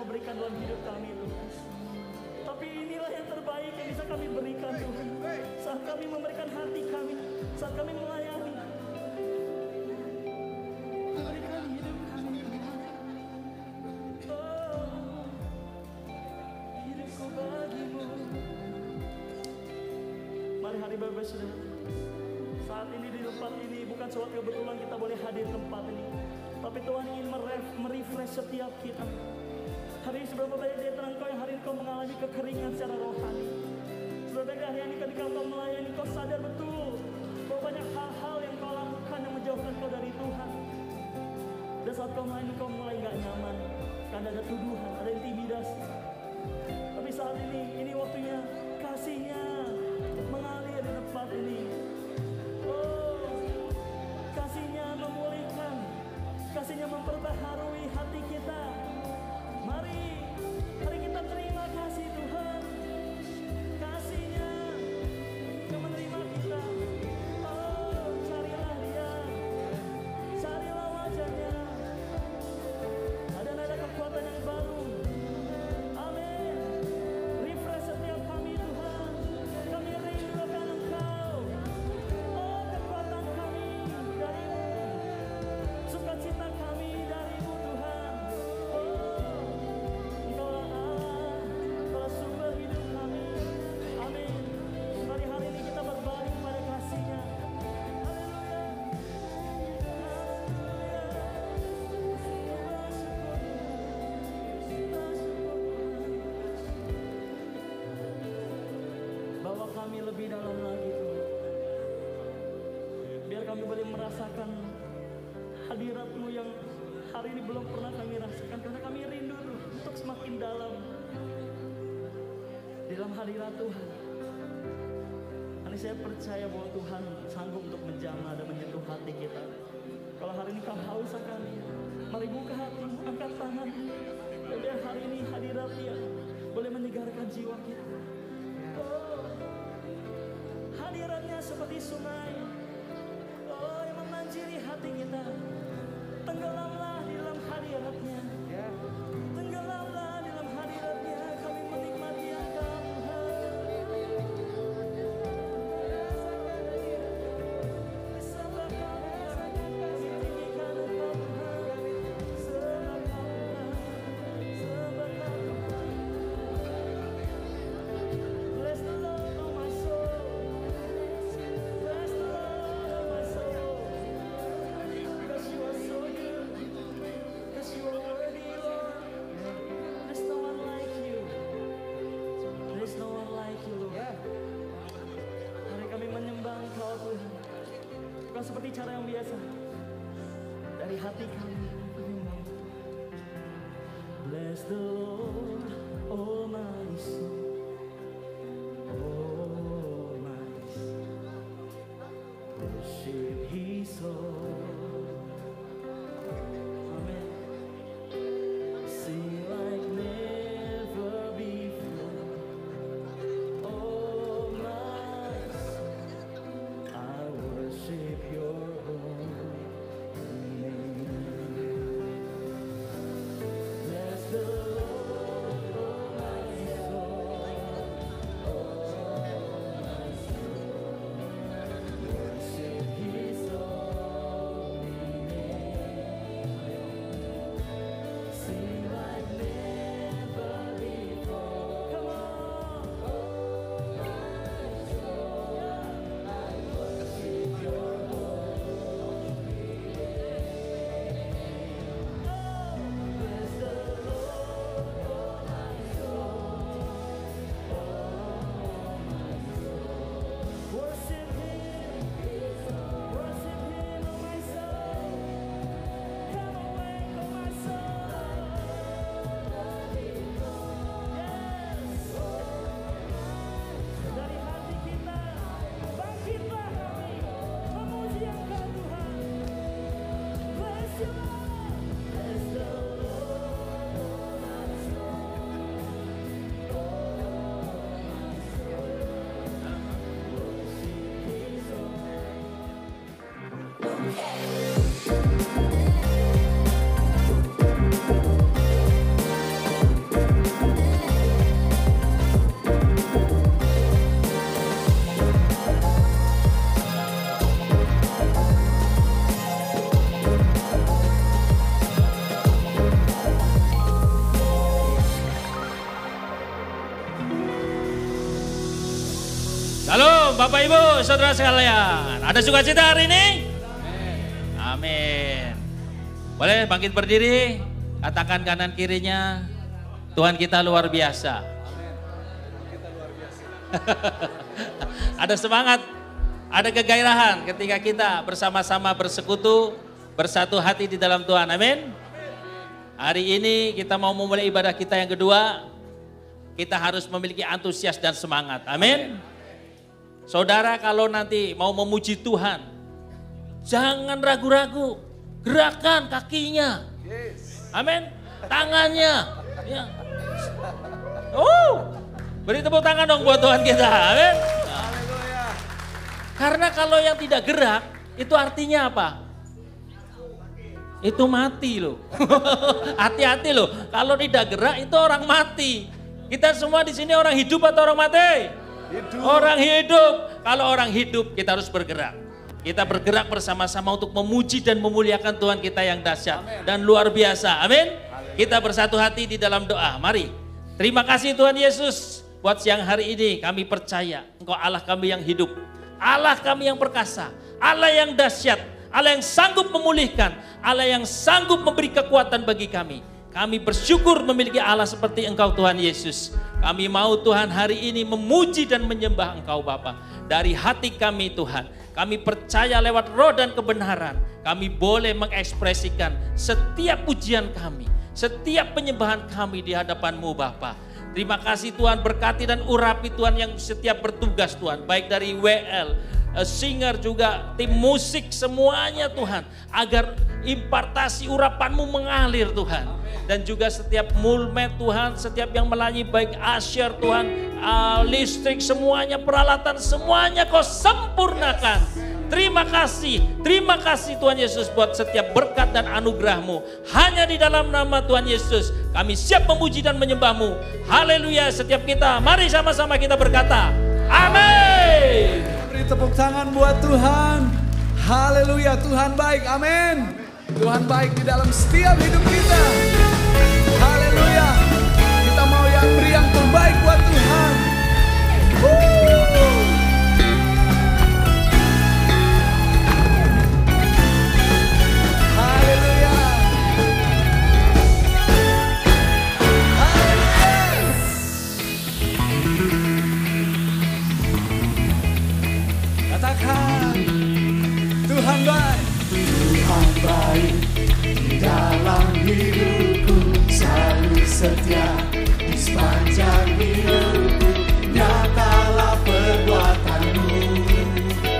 mau berikan dalam hidup kami Tuhan. Tapi inilah yang terbaik yang bisa kami berikan Tuhan. Saat kami memberikan hati kami, saat kami melayani, berikan hidup kami Tuhan. Oh, hidupku bagimu. Mari hari Bapak Saudara, saat ini di tempat ini bukan suatu kebetulan kita boleh hadir tempat ini, tapi Tuhan ingin merefresh setiap kita. Hari ini seberapa banyak di antara engkau yang hari ini kau mengalami kekeringan secara rohani. Seberapa banyak hari ini ketika kau melayani kau sadar betul bahwa banyak hal-hal yang kau lakukan yang menjauhkan kau dari Tuhan. Dan saat kau melayani kau mulai gak nyaman karena ada tuduhan, ada intimidasi. Tapi saat ini waktunya kasihnya mengalir di tempat ini. Oh, kasihnya memulihkan, kasihnya memperbaharui hati kita. Mari kita terima kasih Tuhan. Kasih-Nya yang menerima kita. Oh, carilah Dia, carilah wajah-Nya. Ada kekuatan yang baru. Amin. Refresh setiap kami Tuhan. Kami rindu akan Engkau. Oh, kekuatan kami dari-Mu, sukacita kami dari-Mu Tuhan. Bawa kami lebih dalam lagi Tuhan. Biar kami boleh merasakan hadirat-Mu yang hari ini belum pernah kami rasakan. Karena kami rindu Tuhan untuk semakin dalam di dalam hadirat Tuhan. Hari saya percaya bahwa Tuhan sanggup untuk menjamah dan menyentuh hati kita. Kalau hari ini kau haus akan Dia, mari buka hatimu, angkat tangan. Dan biar hari ini hadirat Dia boleh menyegarkan jiwa kita. Oh, hadiratnya seperti sungai, oh, yang memanjiri hati kita. Tenggelamlah di dalam hadirat-Nya, tenggelamlah di dalam hadirat-Nya. Kami menikmati Engkau Tuhan. Sembah kami tinggikan Engkau Tuhan. Sembah kami, sembah kami. Bless the Lord, oh my soul. Bless the Lord, oh my soul. Because You are so good. Because You are worthy, Lord. There's no one like You. There's no one like You, Lord. Hari kami menyembah Engkau Tuhan. Bukan seperti cara yang biasa. Dari hati kami menyembah. Bless the Lord, oh my soul. Oh my soul, worship His soul. Amen. Sing like never before. Oh my soul, I worship Your holy name. Bless the Lord, oh my soul. Bapak Ibu, saudara sekalian, ada sukacita hari ini? Amin. Boleh bangkit berdiri, katakan kanan kirinya, Tuhan kita luar biasa. Ada semangat, ada kegairahan ketika kita bersama-sama bersekutu, bersatu hati di dalam Tuhan. Amin. Hari ini kita mau memulai ibadah kita yang kedua. Kita harus memiliki antusias dan semangat. Amin. Saudara, kalau nanti mau memuji Tuhan, jangan ragu-ragu. Gerakan kakinya. Amin. Tangannya. Ya. Beri tepuk tangan dong buat Tuhan kita. Amin. Karena kalau yang tidak gerak, itu artinya apa? Itu mati loh. Hati-hati loh. Kalau tidak gerak itu orang mati. Kita semua di sini orang hidup atau orang mati? Hidup. Orang hidup. Kalau orang hidup kita harus bergerak. Kita bergerak bersama-sama untuk memuji dan memuliakan Tuhan kita yang dahsyat dan luar biasa. Amin. Kita bersatu hati di dalam doa. Mari. Terima kasih Tuhan Yesus. Buat siang hari ini kami percaya Engkau Allah kami yang hidup. Allah kami yang perkasa. Allah yang dahsyat. Allah yang sanggup memulihkan. Allah yang sanggup memberi kekuatan bagi kami. Kami bersyukur memiliki Allah seperti Engkau Tuhan Yesus. Kami mau Tuhan hari ini memuji dan menyembah Engkau Bapa. Dari hati kami Tuhan. Kami percaya lewat roh dan kebenaran. Kami boleh mengekspresikan setiap pujian kami. Setiap penyembahan kami di hadapan-Mu Bapa. Terima kasih Tuhan, berkati dan urapi Tuhan yang setiap bertugas Tuhan. Baik dari WL, singer juga, tim musik semuanya Tuhan. Agar impartasi urapan-Mu mengalir Tuhan. Dan juga setiap mulmet Tuhan, setiap yang melayani baik usher Tuhan, listrik semuanya, peralatan semuanya Kau sempurnakan. Terima kasih Tuhan Yesus buat setiap berkat dan anugerah-Mu. Hanya di dalam nama Tuhan Yesus kami siap memuji dan menyembah-Mu. Haleluya setiap kita, mari sama-sama kita berkata, amin. Beri tepuk tangan buat Tuhan. Haleluya, Tuhan baik, amin. Tuhan baik di dalam setiap hidup kita. Haleluya. Kita mau yang beri yang terbaik buat Tuhan. Haleluya. Katakan, Tuhan baik. Tuhan baik di dalam hidupku, selalu setia di sepanjang hidupku. Nyatalah perbuatan-Mu.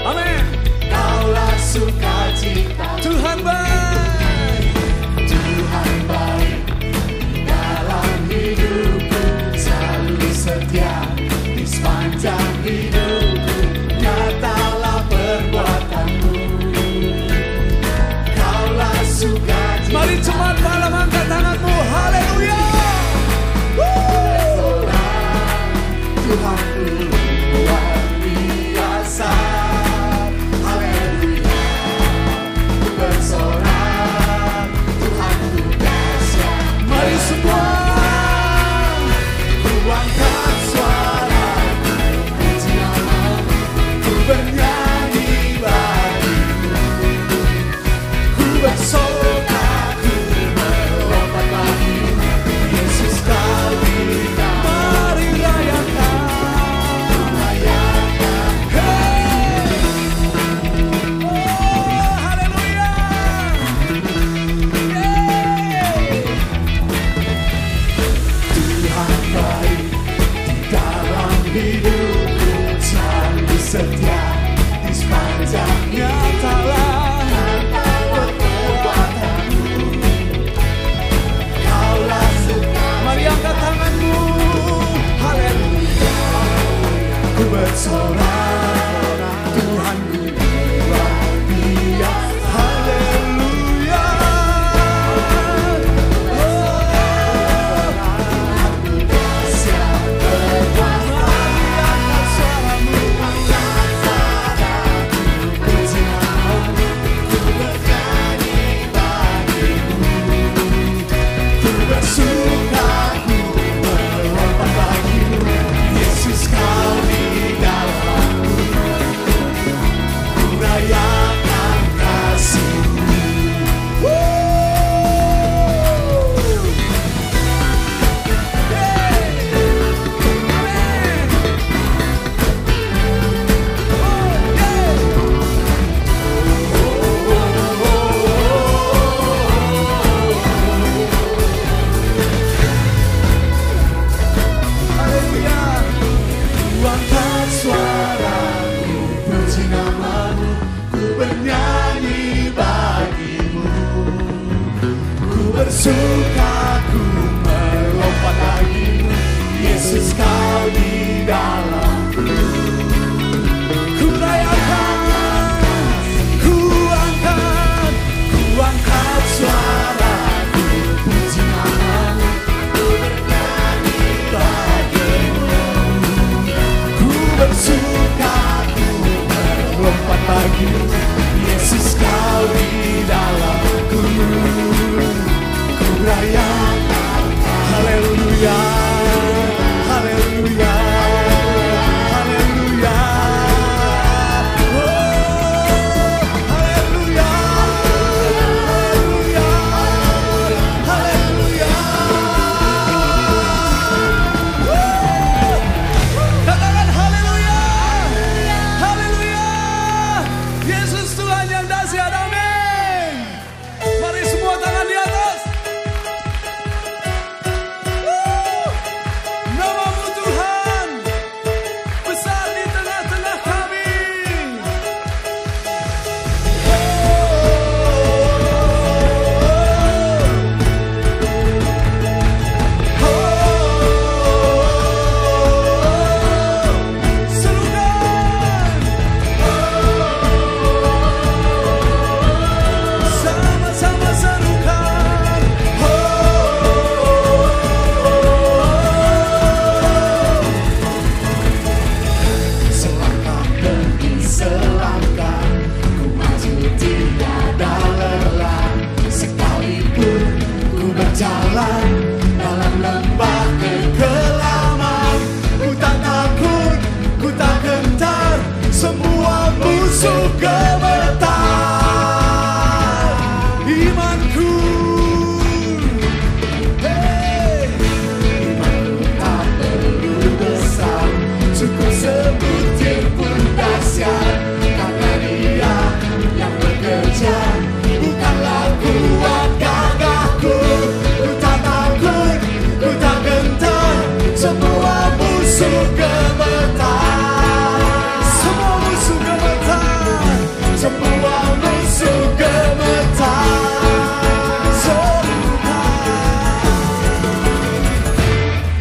Amin. Kaulah sukacita. Tuhan baik. Tuhan baik di dalam hidupku, selalu setia di sepanjang hidupku. Nyatalah perbuatan-Mu. Mari cepat malam angkat tanganmu, haleluya. sukaku melompat lagi, Yesus kau di dalamku. Ku rayakan, ku angkat suaraku, puji namamu, ku bernyanyi bagimu. Ku bersuka, ku melompat lagi, Yesus kau di dalamku. Ku rayakan, haleluya, haleluya, haleluya. Oh, haleluya, haleluya, haleluya. Katakan haleluya, haleluya. Yesus Tuhan yang dahsyat, amin. Mari semua tangan di atas. Namamu Tuhan besar di tengah-tengah kami. Serukan, sama-sama serukan. Selangkah demi selangkah ku maju tiada lelah, sekalipun ku berjalan dalam lembah kekelaman. Ku tak takut, ku tak gentar, semua musuh gemetar. Imanku, hey, imanku tak perlu besar, cukup sebutir pun dahsyat, karena Dia yang bekerja, bukanlah kuat gagahku. Ku tak takut, ku tak gentar, semua musuh gemetar. Semua musuh gemetar, semua musuh gemetar.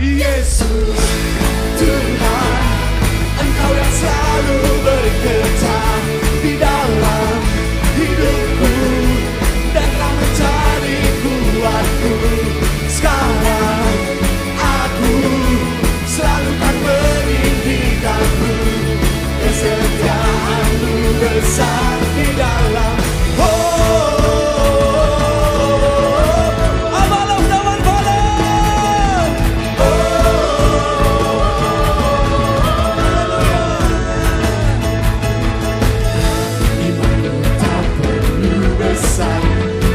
Yesus Tuhan, Engkau yang selalu bekerja di dalam hidupku dan telah menjadi kuatku. Sekarang aku selalu kan meninggikanmu, kesetiaanmu besar di dalam. Amalaf zaman balam. Imanmu tak perlu besar,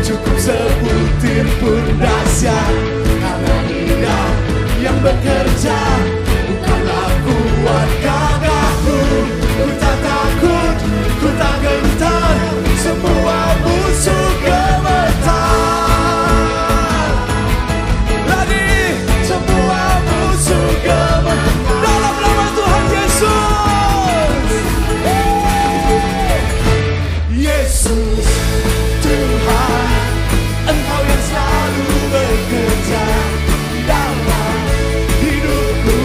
cukup sebutir pun dahsyat, karena Dia yang bekerja, bukanlah kuat gagahku. Ku tak takut, ku tak gentar, semua musuh gemetar. Lagi, semua musuh gemetar dalam nama Tuhan Yesus. Yesus Tuhan, Engkau yang selalu bekerja dalam hidupku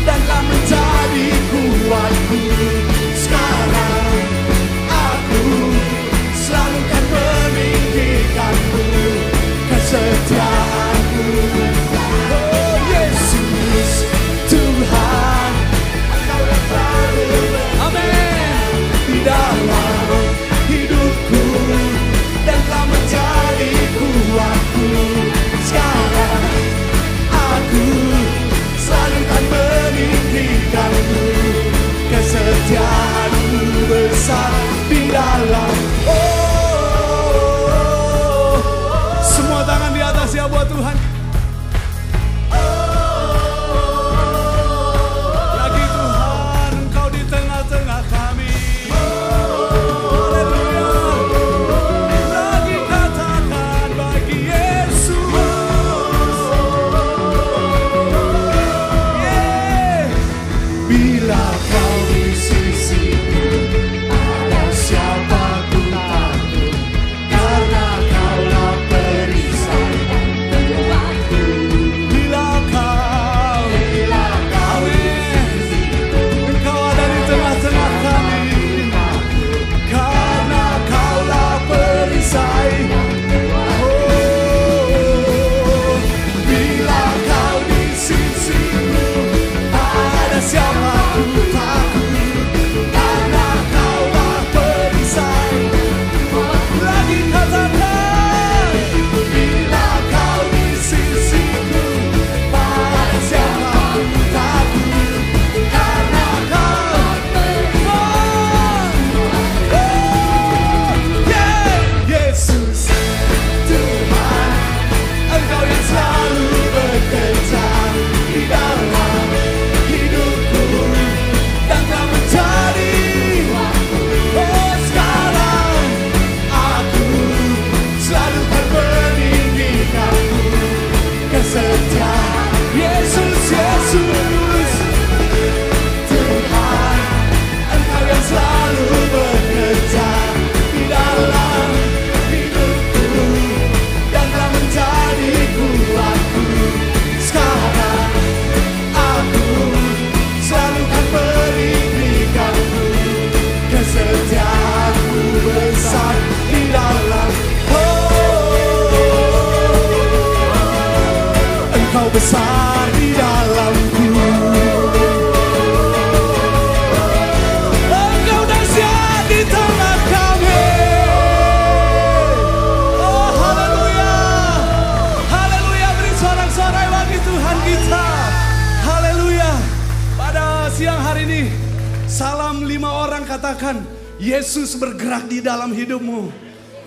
dan telah menjadi kuatku. Sekarang aku selalu kan meninggikanmu, kesetiaanmu. Oh Yesus Tuhan, Engkau yang selalu amin di dalam hidupku dan telah menjadi kuatku. Sekarang aku selalu kan meninggikanmu, kesetiaanmu besar di dalam. Oh, semua tangan di atas ya buat Tuhan. Lagi Tuhan, Engkau di tengah-tengah kami. Haleluya. Lagi katakan bagi Yesus. Yeah. Bila Kau di sisiku, ada setia, Yesus, Yesus. Tuhan, Engkau yang selalu bekerja di dalam hidupku dan telah menjadi kuatku. Sekarang aku selalu kan berikanmu kesetiaanmu besar di dalam. Engkau besar di dalamku. Engkau dahsyat di tengah kami. Oh haleluya, haleluya. Beri sorak-sorai bagi Tuhan kita. Haleluya. Pada siang hari ini, salam 5 orang katakan, Yesus bergerak di dalam hidupmu.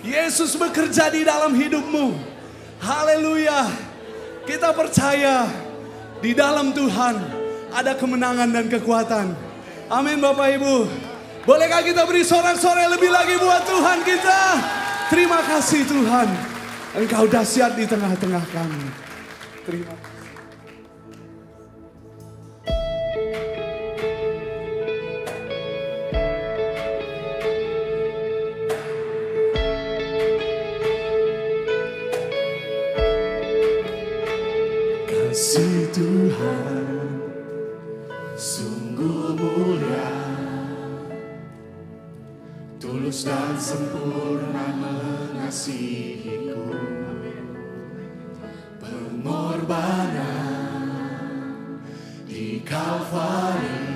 Yesus bekerja di dalam hidupmu. Haleluya. Kita percaya di dalam Tuhan ada kemenangan dan kekuatan. Amin Bapak Ibu. Bolehkah kita beri sorak-sorai lebih lagi buat Tuhan kita? Terima kasih Tuhan. Engkau dahsyat di tengah-tengah kami. Terima kasih. Kasih Tuhan sungguh mulia, tulus dan sempurna mengasihiku. Pengorbanan di Kalvari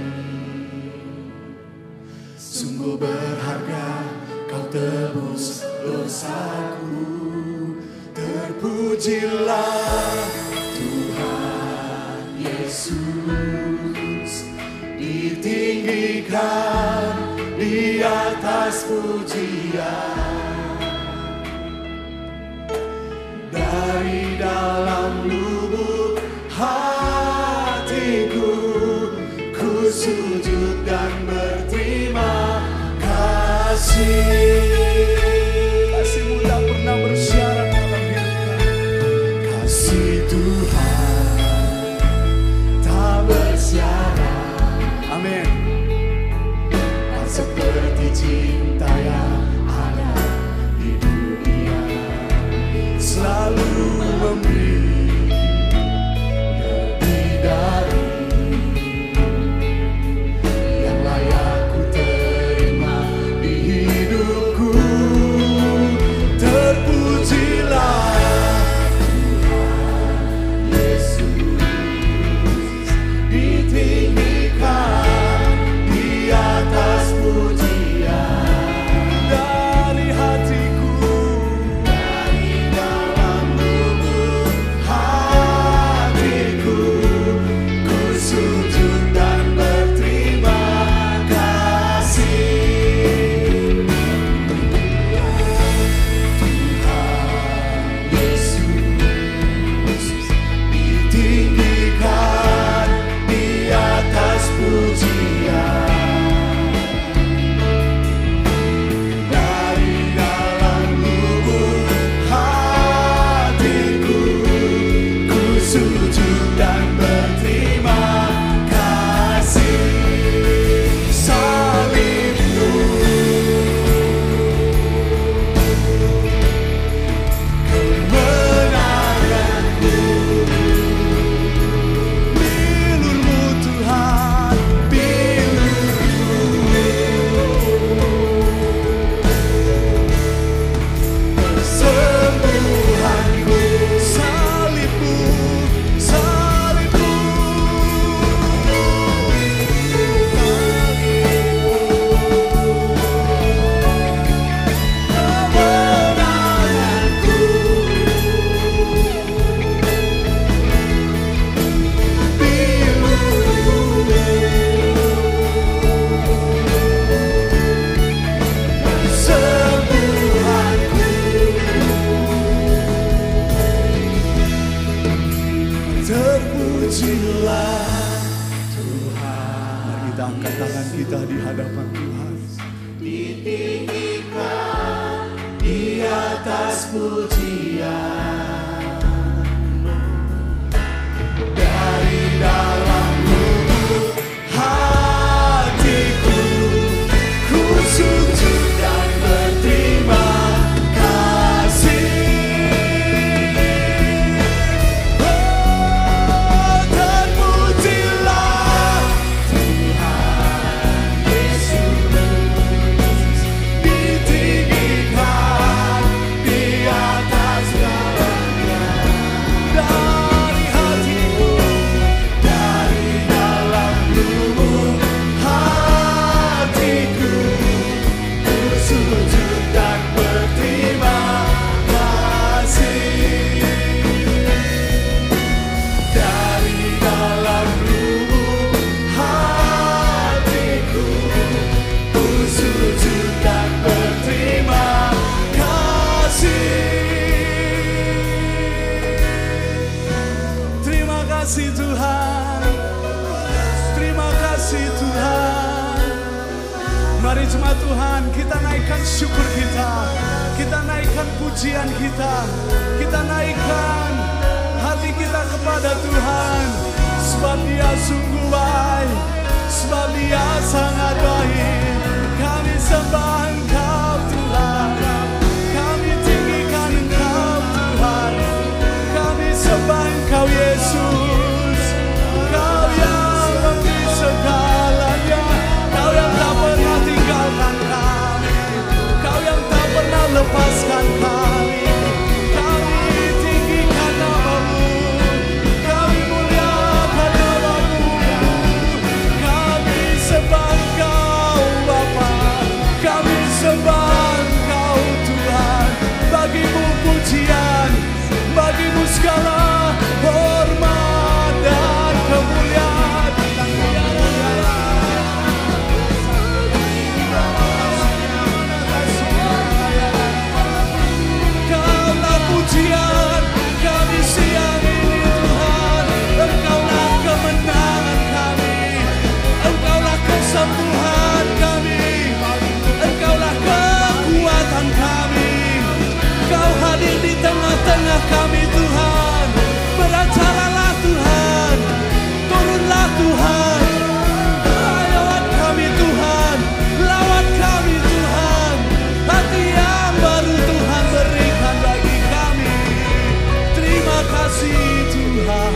sungguh berharga, kau tebus dosaku. Terpujilah Tuhan Yesus, ditinggikan di atas pujian. Dari dalam lubuk hatiku, ku sujud dan berterima kasih. Kasih-Mu tak pernah bersyarat dalam hidup kami. Kasih Tuhan tak bersyarat. Amin. Seperti cinta yang ada di dunia, selalu memberi lebih dari yang layak ku terima di hidupku. Terpujilah Tuhan Yesus, ditinggikan di atas pujian. Dari hatiku, dari dalam lubuk hatiku, ku sujud dan berterima kasih. Tuhan Yesus, ditinggikan di atas pujian. Dari dalam lubuk hatiku, ku sujud dan berterima kasih. Salibmu, kemenanganku, bilur-Mu Tuhan, bilur-Mu. Sembuhanku, salib-Mu, salib-Mu. Kemenanganku, bilur-Mu. Sembuhanku, terpujilah Tuhan. Mari kita angkat tangan kita di hadapan Tuhan. Ditinggikan di atas pujian. kasih Tuhan. Terima kasih Tuhan. Mari jemaat Tuhan, kita naikkan syukur kita. Kita naikkan pujian kita. Kita naikkan hati kita kepada Tuhan. Sebab Dia sungguh baik. Sebab Dia sangat baik. Kami sembah Engkau Tuhan. Kami tinggikan Engkau Tuhan. Kami sembah Engkau Yesus. Kau yang memberi segalanya. Kau yang tak pernah tinggalkan kami. Kau yang tak pernah lepaskan kami. Kami tinggikan nama-Mu. Kami muliakan nama-Mu. Kami sembah Engkau Bapa. Kami sembah Engkau Tuhan. Bagi-Mu pujian, bagi-Mu segala hormat dan kemuliaan. Kaulah pujian kami siang ini Tuhan. Engkaulah kemenangan kami. Engkaulah kesembuhan kami. Engkaulah kekuatan kami. Kau hadir di tengah-tengah kami Tuhan. Beracaralah Tuhan. Turunlah Tuhan. Lawat kami Tuhan. Lawat kami Tuhan. Hati yang baru Tuhan berikan bagi kami. Terima kasih Tuhan.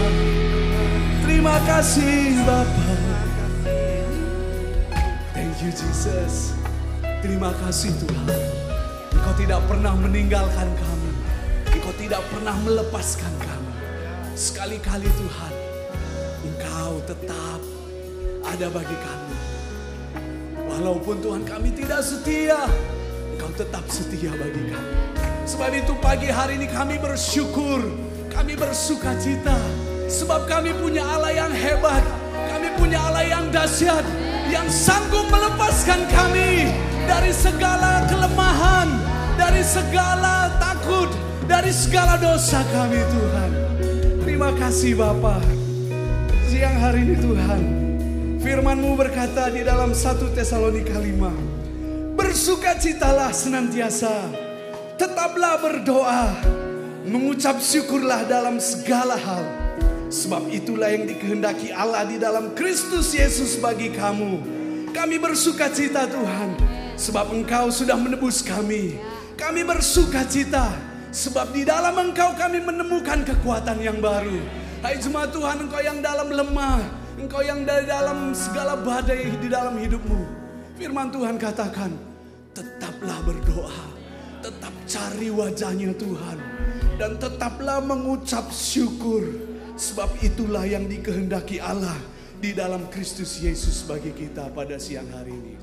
Terima kasih Bapa. Thank you Jesus. Terima kasih Tuhan. Engkau tidak pernah meninggalkan kami. Engkau tidak pernah melepaskan kami. Sekali-kali Tuhan, Engkau tetap ada bagi kami. Walaupun Tuhan kami tidak setia, Engkau tetap setia bagi kami. Sebab itu pagi hari ini kami bersyukur, kami bersuka cita. Sebab kami punya Allah yang hebat, kami punya Allah yang dahsyat, yang sanggup melepaskan kami dari segala kelemahan, dari segala takut, dari segala dosa kami Tuhan. Terima kasih Bapa. Siang hari ini Tuhan, firman-Mu berkata di dalam 1 Tesalonika 5, bersukacitalah senantiasa, tetaplah berdoa, mengucap syukurlah dalam segala hal. Sebab itulah yang dikehendaki Allah di dalam Kristus Yesus bagi kamu. Kami bersukacita Tuhan, sebab Engkau sudah menebus kami. Kami bersukacita, sebab di dalam Engkau kami menemukan kekuatan yang baru. Hai jemaat Tuhan, Engkau yang dalam lemah, Engkau yang dari dalam segala badai di dalam hidupmu. Firman Tuhan katakan, tetaplah berdoa, tetap cari wajahnya Tuhan, dan tetaplah mengucap syukur. Sebab itulah yang dikehendaki Allah di dalam Kristus Yesus bagi kita pada siang hari ini.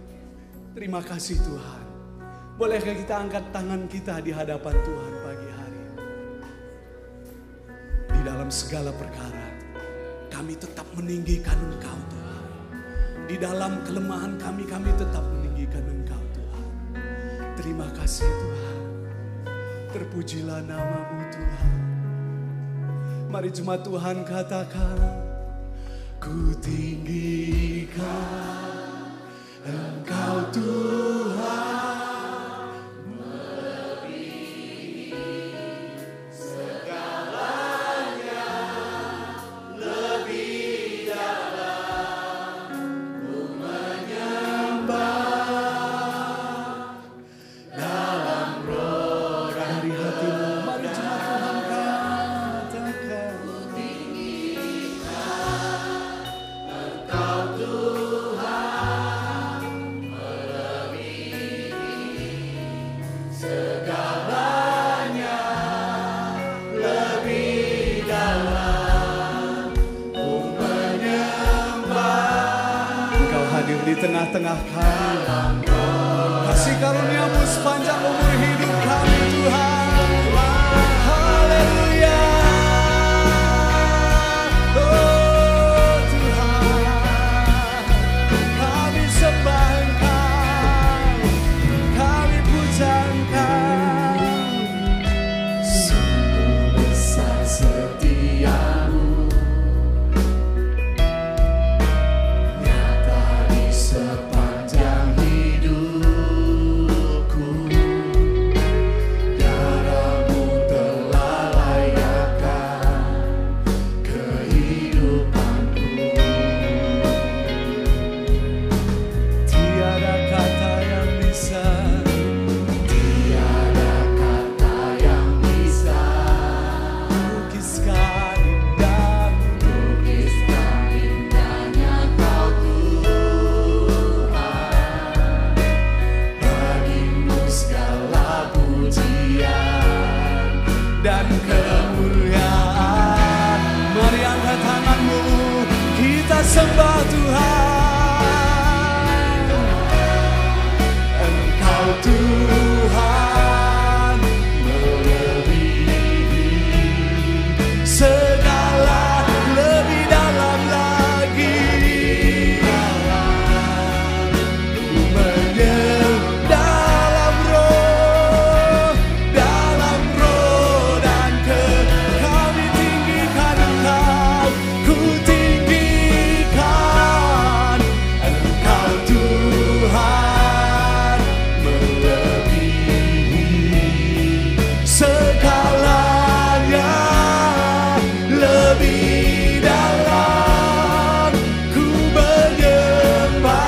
Terima kasih Tuhan. Bolehkah kita angkat tangan kita di hadapan Tuhan pagi hari ini? Di dalam segala perkara, kami tetap meninggikan Engkau Tuhan. Di dalam kelemahan kami tetap meninggikan Engkau Tuhan. Terima kasih Tuhan. Terpujilah nama-Mu Tuhan. Mari jemaat Tuhan katakan, ku tinggikan Engkau Tuhan, melebihi segalanya, lebih dalam ku menyembah dalam roh dari hatimu. Mari jemaat Tuhan katakan, ku tinggikan Engkau Tuhan, segalanya, lebih dalam ku menyembah. Engkau hadir di tengah-tengah kami. Kasih karunia-Mu sepanjang umur hidup kami Tuhan. Haleluya. Oh Tuhan, kami sembah Engkau, kami puja Engkau. Sungguh besar setiamu, tangan-Mu, kita sembah Tuhan. Engkau Tuhan melebihi segala, lebih dalam lagi. Ku menyembah dalam roh dan kami tinggikan Engkau, ku tinggikan Engkau Tuhan melebihi segalanya, lebih dalam ku menyembah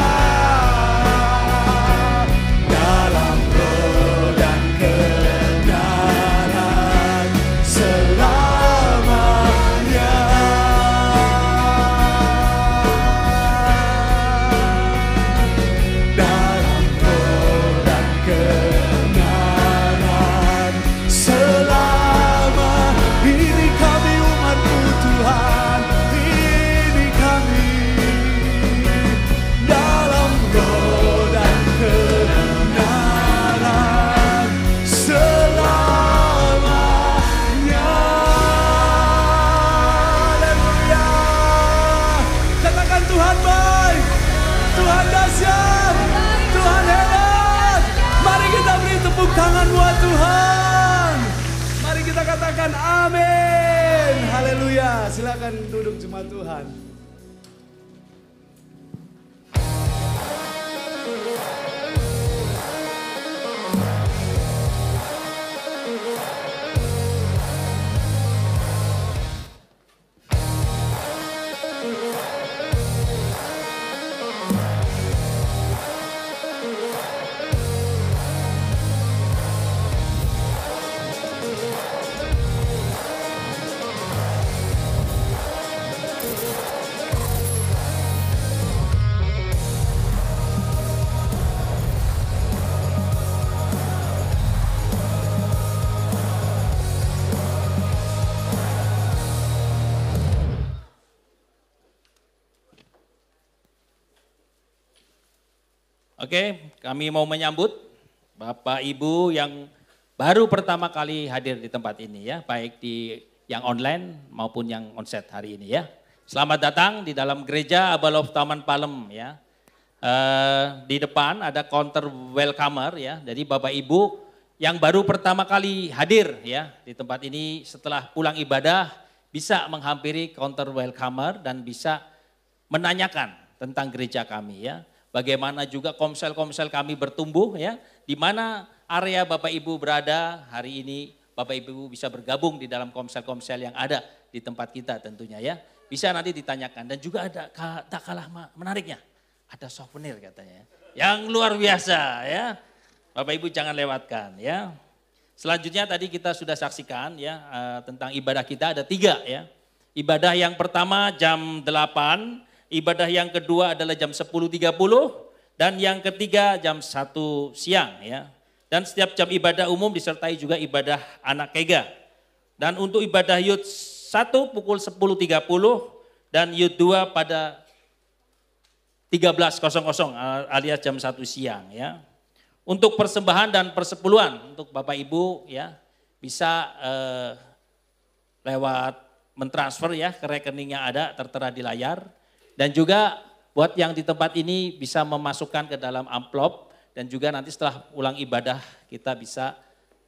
dalam roh dan kebenaran selamanya. Dalam roh dan kebenaran selama ini kami umat-Mu Tuhan, ini kami dalam roh dan kebenaran selamanya. Haleluya. Katakan Tuhan baik, Tuhan dahsyat, Tuhan hebat. Mari kita beri tepuk tangan buat Tuhan. Mari kita katakan amin. Haleluya. Silakan duduk jemaat Tuhan. Oke, kami mau menyambut Bapak Ibu yang baru pertama kali hadir di tempat ini ya, baik di yang online maupun yang onsite hari ini ya. Selamat datang di dalam gereja Abalof Taman Palem ya. Di depan ada counter welcomer ya, jadi Bapak Ibu yang baru pertama kali hadir ya di tempat ini setelah pulang ibadah bisa menghampiri counter welcomer dan bisa menanyakan tentang gereja kami ya. Bagaimana juga komsel-komsel kami bertumbuh ya, di mana area Bapak Ibu berada hari ini, Bapak Ibu bisa bergabung di dalam komsel-komsel yang ada di tempat kita tentunya ya. Bisa nanti ditanyakan dan juga ada tak kalah menariknya, ada souvenir katanya yang luar biasa ya. Bapak Ibu jangan lewatkan ya. Selanjutnya tadi kita sudah saksikan ya tentang ibadah kita ada 3 ya. Ibadah yang pertama jam 8. Ibadah yang kedua adalah jam 10.30 dan yang ketiga jam 1 siang ya. Dan setiap jam ibadah umum disertai juga ibadah anak kega. Dan untuk ibadah Youth 1 pukul 10.30 dan Youth 2 pada 13.00 alias jam 1 siang ya. Untuk persembahan dan persepuluhan untuk Bapak Ibu ya bisa lewat mentransfer ya ke rekening yang ada tertera di layar. Dan juga buat yang di tempat ini bisa memasukkan ke dalam amplop dan juga nanti setelah ulang ibadah kita bisa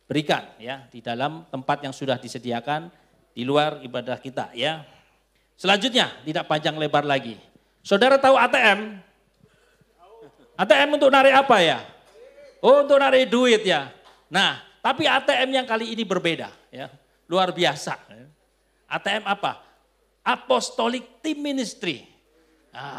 berikan ya di dalam tempat yang sudah disediakan di luar ibadah kita ya. Selanjutnya tidak panjang lebar lagi. Saudara tahu ATM? ATM untuk narik apa ya? Oh untuk narik duit ya. Nah tapi ATM yang kali ini berbeda ya. Luar biasa. ATM apa? Apostolic Team Ministry.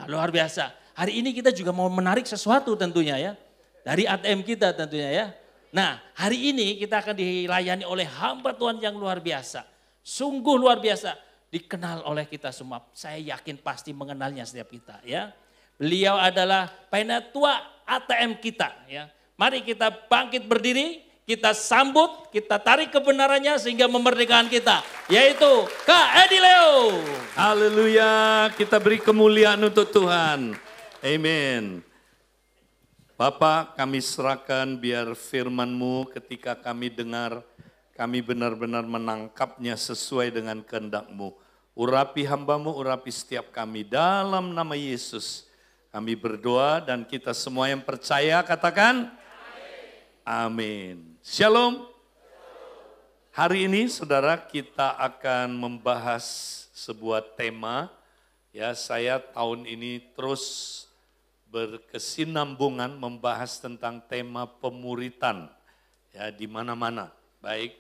Luar biasa. Hari ini kita juga mau menarik sesuatu tentunya ya. Dari ATM kita tentunya ya. Nah hari ini kita akan dilayani oleh hamba Tuhan yang luar biasa. Sungguh luar biasa. Dikenal oleh kita semua. Saya yakin pasti mengenalnya setiap kita ya. Beliau adalah penatua ATM kita ya. Mari kita bangkit berdiri. kita sambut, kita tarik kebenarannya sehingga memerdekakan kita. Yaitu Kak Edi Leo. Haleluya, kita beri kemuliaan untuk Tuhan. Amin. Bapa, kami serahkan biar firman-Mu ketika kami dengar, kami benar-benar menangkapnya sesuai dengan kehendak-Mu. Urapi hamba-Mu, urapi setiap kami dalam nama Yesus. Kami berdoa dan kita semua yang percaya katakan amin. Shalom. Hari ini saudara kita akan membahas sebuah tema. Ya, saya tahun ini terus berkesinambungan membahas tentang tema pemuritan. Ya, di mana-mana. Baik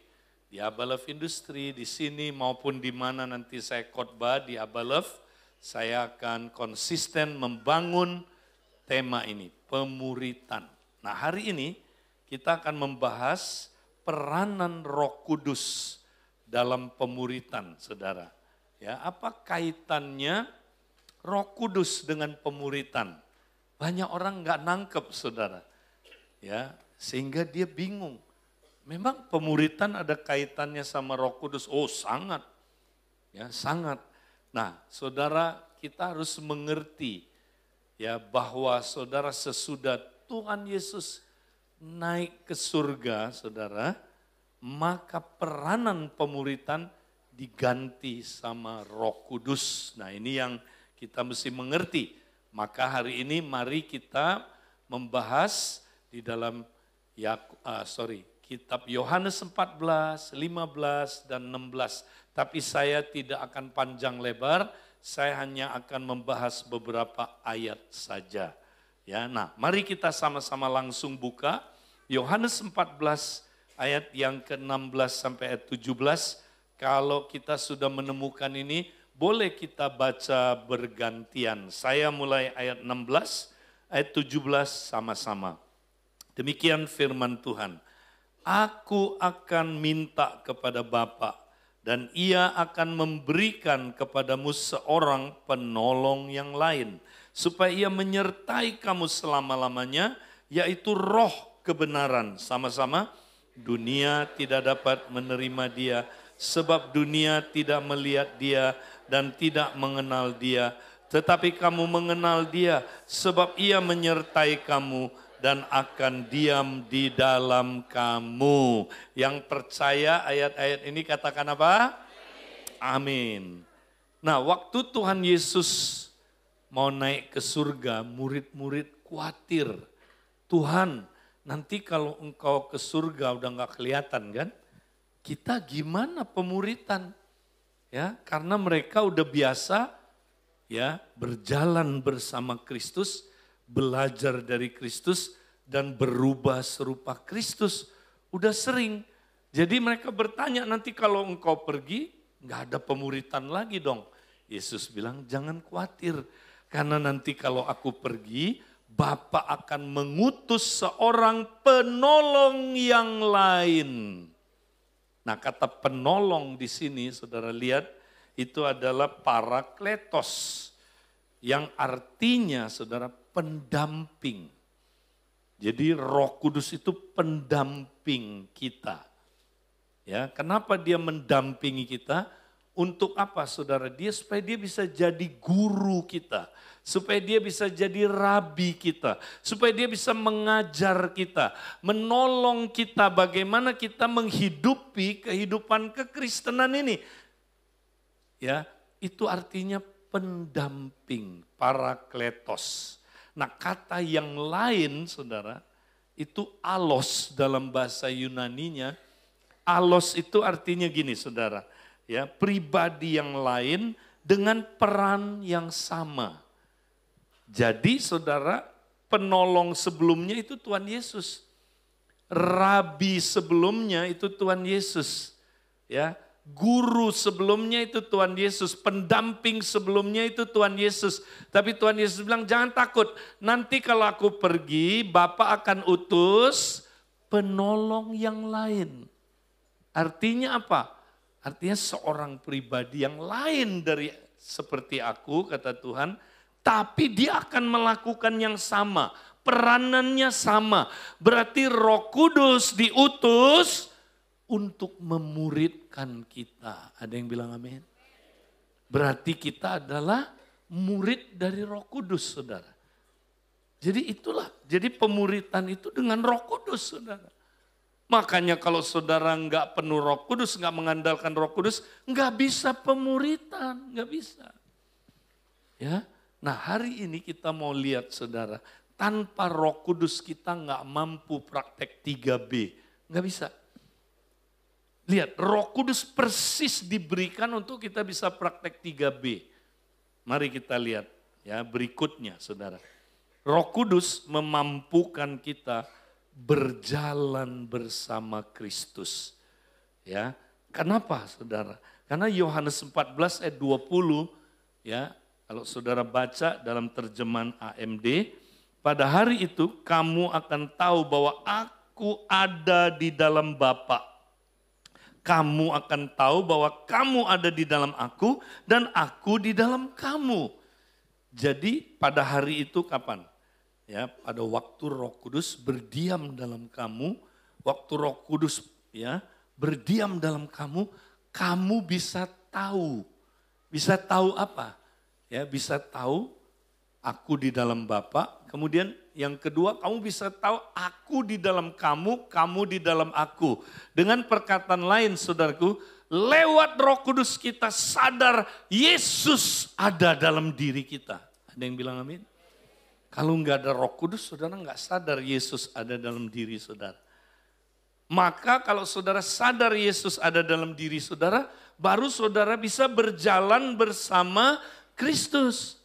di Abalove Industri, di sini maupun di mana nanti saya khotbah di Abalove, saya akan konsisten membangun tema ini, pemuritan. Nah, hari ini kita akan membahas peranan Roh Kudus dalam pemuritan, saudara. Ya, apa kaitannya Roh Kudus dengan pemuritan? Banyak orang nggak nangkep, saudara. Ya, sehingga dia bingung. Memang pemuritan ada kaitannya sama Roh Kudus? Oh, sangat. Ya, sangat. Nah, saudara, kita harus mengerti ya bahwa saudara sesudah Tuhan Yesus naik ke surga, saudara, maka peranan pemuritan diganti sama Roh Kudus. Nah, ini yang kita mesti mengerti. Maka hari ini mari kita membahas di dalam kitab Yohanes 14, 15 dan 16. Tapi saya tidak akan panjang lebar, saya hanya akan membahas beberapa ayat saja. Ya, nah, mari kita sama-sama langsung buka Yohanes 14 ayat yang ke-16 sampai ayat 17. Kalau kita sudah menemukan ini, boleh kita baca bergantian. Saya mulai ayat 16, ayat 17 sama-sama. Demikian firman Tuhan. Aku akan minta kepada Bapa dan Ia akan memberikan kepadamu seorang penolong yang lain, supaya Ia menyertai kamu selama-lamanya, yaitu Roh kebenaran. Sama-sama, dunia tidak dapat menerima Dia, sebab dunia tidak melihat Dia dan tidak mengenal Dia. Tetapi kamu mengenal Dia, sebab Ia menyertai kamu dan akan diam di dalam kamu. Yang percaya ayat-ayat ini katakan apa? Amin. Nah, waktu Tuhan Yesus mau naik ke surga, murid-murid khawatir. Tuhan, nanti kalau engkau ke surga udah gak kelihatan kan? Kita gimana pemuritan? Ya, karena mereka udah biasa ya berjalan bersama Kristus, belajar dari Kristus dan berubah serupa Kristus. Udah sering. Jadi mereka bertanya, nanti kalau engkau pergi nggak ada pemuritan lagi dong. Yesus bilang jangan khawatir, karena nanti kalau aku pergi, Bapa akan mengutus seorang penolong yang lain. Nah, kata penolong di sini, saudara lihat, itu adalah parakletos, yang artinya, saudara, pendamping. Jadi Roh Kudus itu pendamping kita. Ya, kenapa dia mendampingi kita? Untuk apa, saudara? Supaya dia bisa jadi guru kita. Supaya dia bisa jadi rabi kita, supaya dia bisa mengajar kita, menolong kita bagaimana kita menghidupi kehidupan kekristenan ini. Ya, itu artinya pendamping, parakletos. Nah, kata yang lain, saudara, itu alos dalam bahasa Yunaninya. Alos itu artinya gini, saudara, ya, pribadi yang lain dengan peran yang sama. Jadi saudara, penolong sebelumnya itu Tuhan Yesus. Rabi sebelumnya itu Tuhan Yesus. Ya, guru sebelumnya itu Tuhan Yesus. Pendamping sebelumnya itu Tuhan Yesus. Tapi Tuhan Yesus bilang jangan takut. Nanti kalau aku pergi, Bapa akan utus penolong yang lain. Artinya apa? Artinya seorang pribadi yang lain dari seperti aku, kata Tuhan. Tapi dia akan melakukan yang sama. peranannya sama. Berarti Roh Kudus diutus untuk memuridkan kita. Ada yang bilang amin? Berarti kita adalah murid dari Roh Kudus, saudara. Jadi itulah, jadi pemuritan itu dengan Roh Kudus, saudara. Makanya kalau saudara nggak penuh Roh Kudus, nggak mengandalkan Roh Kudus, nggak bisa pemuritan, nggak bisa. Ya, nah hari ini kita mau lihat, saudara, tanpa Roh Kudus kita nggak mampu praktek 3B, nggak bisa. Lihat, Roh Kudus persis diberikan untuk kita bisa praktek 3B. Mari kita lihat ya berikutnya, saudara. Roh Kudus memampukan kita berjalan bersama Kristus. Ya, kenapa, saudara? Karena Yohanes 14 ayat 20, ya, kalau saudara baca dalam terjemahan AMD, pada hari itu kamu akan tahu bahwa aku ada di dalam Bapa. Kamu akan tahu bahwa kamu ada di dalam aku dan aku di dalam kamu. Jadi pada hari itu kapan? Ya, pada waktu Roh Kudus berdiam dalam kamu, waktu Roh Kudus ya berdiam dalam kamu, kamu bisa tahu. Bisa tahu apa? Ya, bisa tahu aku di dalam Bapa. Kemudian yang kedua, kamu bisa tahu aku di dalam kamu, kamu di dalam aku. Dengan perkataan lain, saudaraku, lewat Roh Kudus kita sadar Yesus ada dalam diri kita. Ada yang bilang amin? Kalau nggak ada Roh Kudus, saudara nggak sadar Yesus ada dalam diri saudara. Maka kalau saudara sadar Yesus ada dalam diri saudara, baru saudara bisa berjalan bersama Kristus.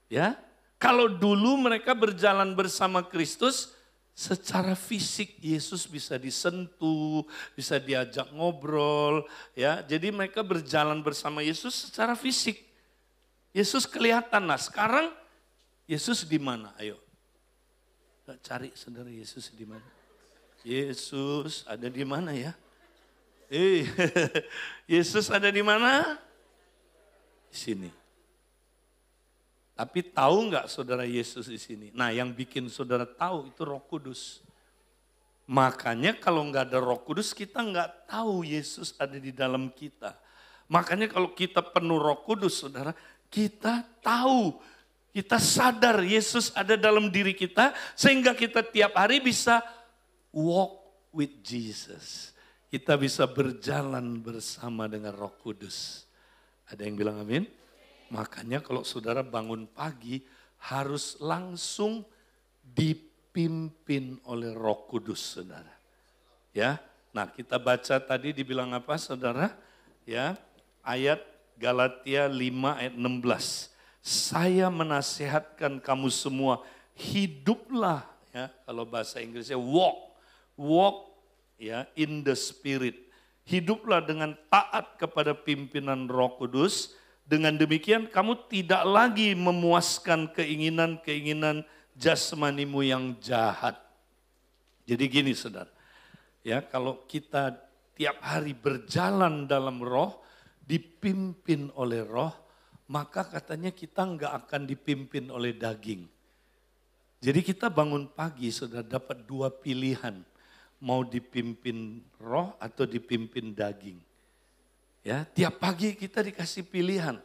Ya, kalau dulu mereka berjalan bersama Kristus, secara fisik Yesus bisa disentuh, bisa diajak ngobrol, ya. Jadi mereka berjalan bersama Yesus secara fisik. Yesus kelihatan. Nah, sekarang Yesus di mana? Ayo. Cari, saudara, Yesus di mana? Yesus ada di mana ya? Yesus ada di mana? Di sini. Tapi tahu nggak saudara Yesus di sini? Nah, yang bikin saudara tahu itu Roh Kudus. Makanya kalau nggak ada Roh Kudus kita nggak tahu Yesus ada di dalam kita. Makanya kalau kita penuh Roh Kudus, saudara, kita tahu, kita sadar Yesus ada dalam diri kita sehingga kita tiap hari bisa walk with Jesus. Kita bisa berjalan bersama dengan Roh Kudus. Ada yang bilang amin? Makanya kalau saudara bangun pagi harus langsung dipimpin oleh Roh Kudus, saudara. Ya, nah kita baca tadi dibilang apa, saudara? Ya, ayat Galatia 5 ayat 16. Saya menasihatkan kamu semua, hiduplah, ya, kalau bahasa Inggrisnya walk, ya, in the Spirit. Hiduplah dengan taat kepada pimpinan Roh Kudus. Dengan demikian kamu tidak lagi memuaskan keinginan-keinginan jasmanimu yang jahat. Jadi gini, saudara, ya, kalau kita tiap hari berjalan dalam Roh, dipimpin oleh Roh, maka katanya kita nggak akan dipimpin oleh daging. Jadi kita bangun pagi, saudara, dapat dua pilihan, mau dipimpin Roh atau dipimpin daging. Ya, tiap pagi kita dikasih pilihan.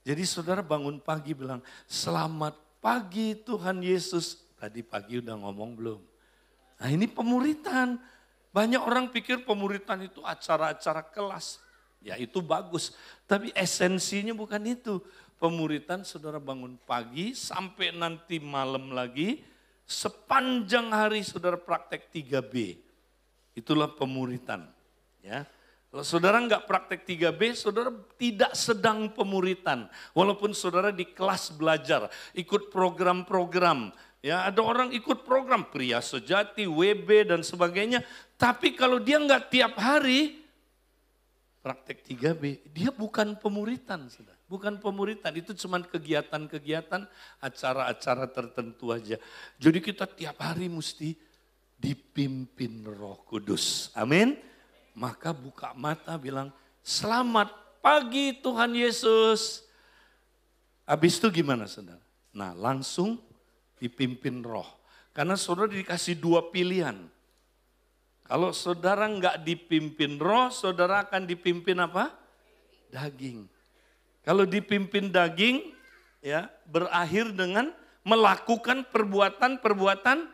Jadi saudara bangun pagi bilang, selamat pagi Tuhan Yesus. Tadi pagi udah ngomong belum? Nah, ini pemuritan. Banyak orang pikir pemuritan itu acara-acara kelas. Ya, itu bagus. Tapi esensinya bukan itu. Pemuritan saudara bangun pagi sampai nanti malam lagi. Sepanjang hari saudara praktek 3B. Itulah pemuritan. Ya. Kalau saudara nggak praktek 3B, saudara tidak sedang pemuritan. Walaupun saudara di kelas belajar, ikut program-program. Ya, ada orang ikut program Pria Sejati, WB dan sebagainya. Tapi kalau dia nggak tiap hari praktek 3B, dia bukan pemuritan, saudara. Bukan pemuritan, itu cuma kegiatan-kegiatan, acara-acara tertentu aja. Jadi kita tiap hari mesti dipimpin Roh Kudus. Amin. Maka buka mata bilang, selamat pagi Tuhan Yesus. Habis itu gimana, saudara? Nah, langsung Dipimpin roh. Karena saudara dikasih dua pilihan. Kalau saudara nggak dipimpin roh, saudara akan dipimpin apa? Daging. Kalau dipimpin daging, ya berakhir dengan melakukan perbuatan-perbuatan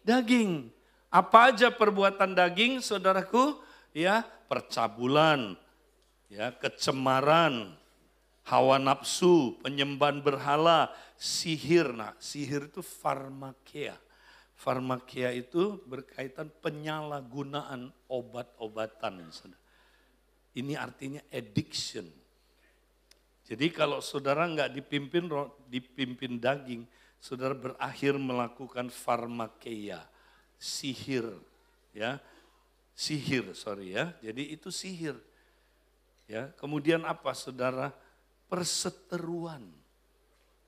daging. Apa aja perbuatan daging, saudaraku? Ya, percabulan, ya, kecemaran, hawa nafsu, penyembahan berhala, sihir. Nah, sihir itu farmakia. Farmakia itu berkaitan penyalahgunaan obat-obatan. Ini artinya addiction. Jadi kalau saudara nggak dipimpin daging, saudara berakhir melakukan farmakia, sihir, ya. Jadi itu sihir. Ya, kemudian apa saudara? Perseteruan,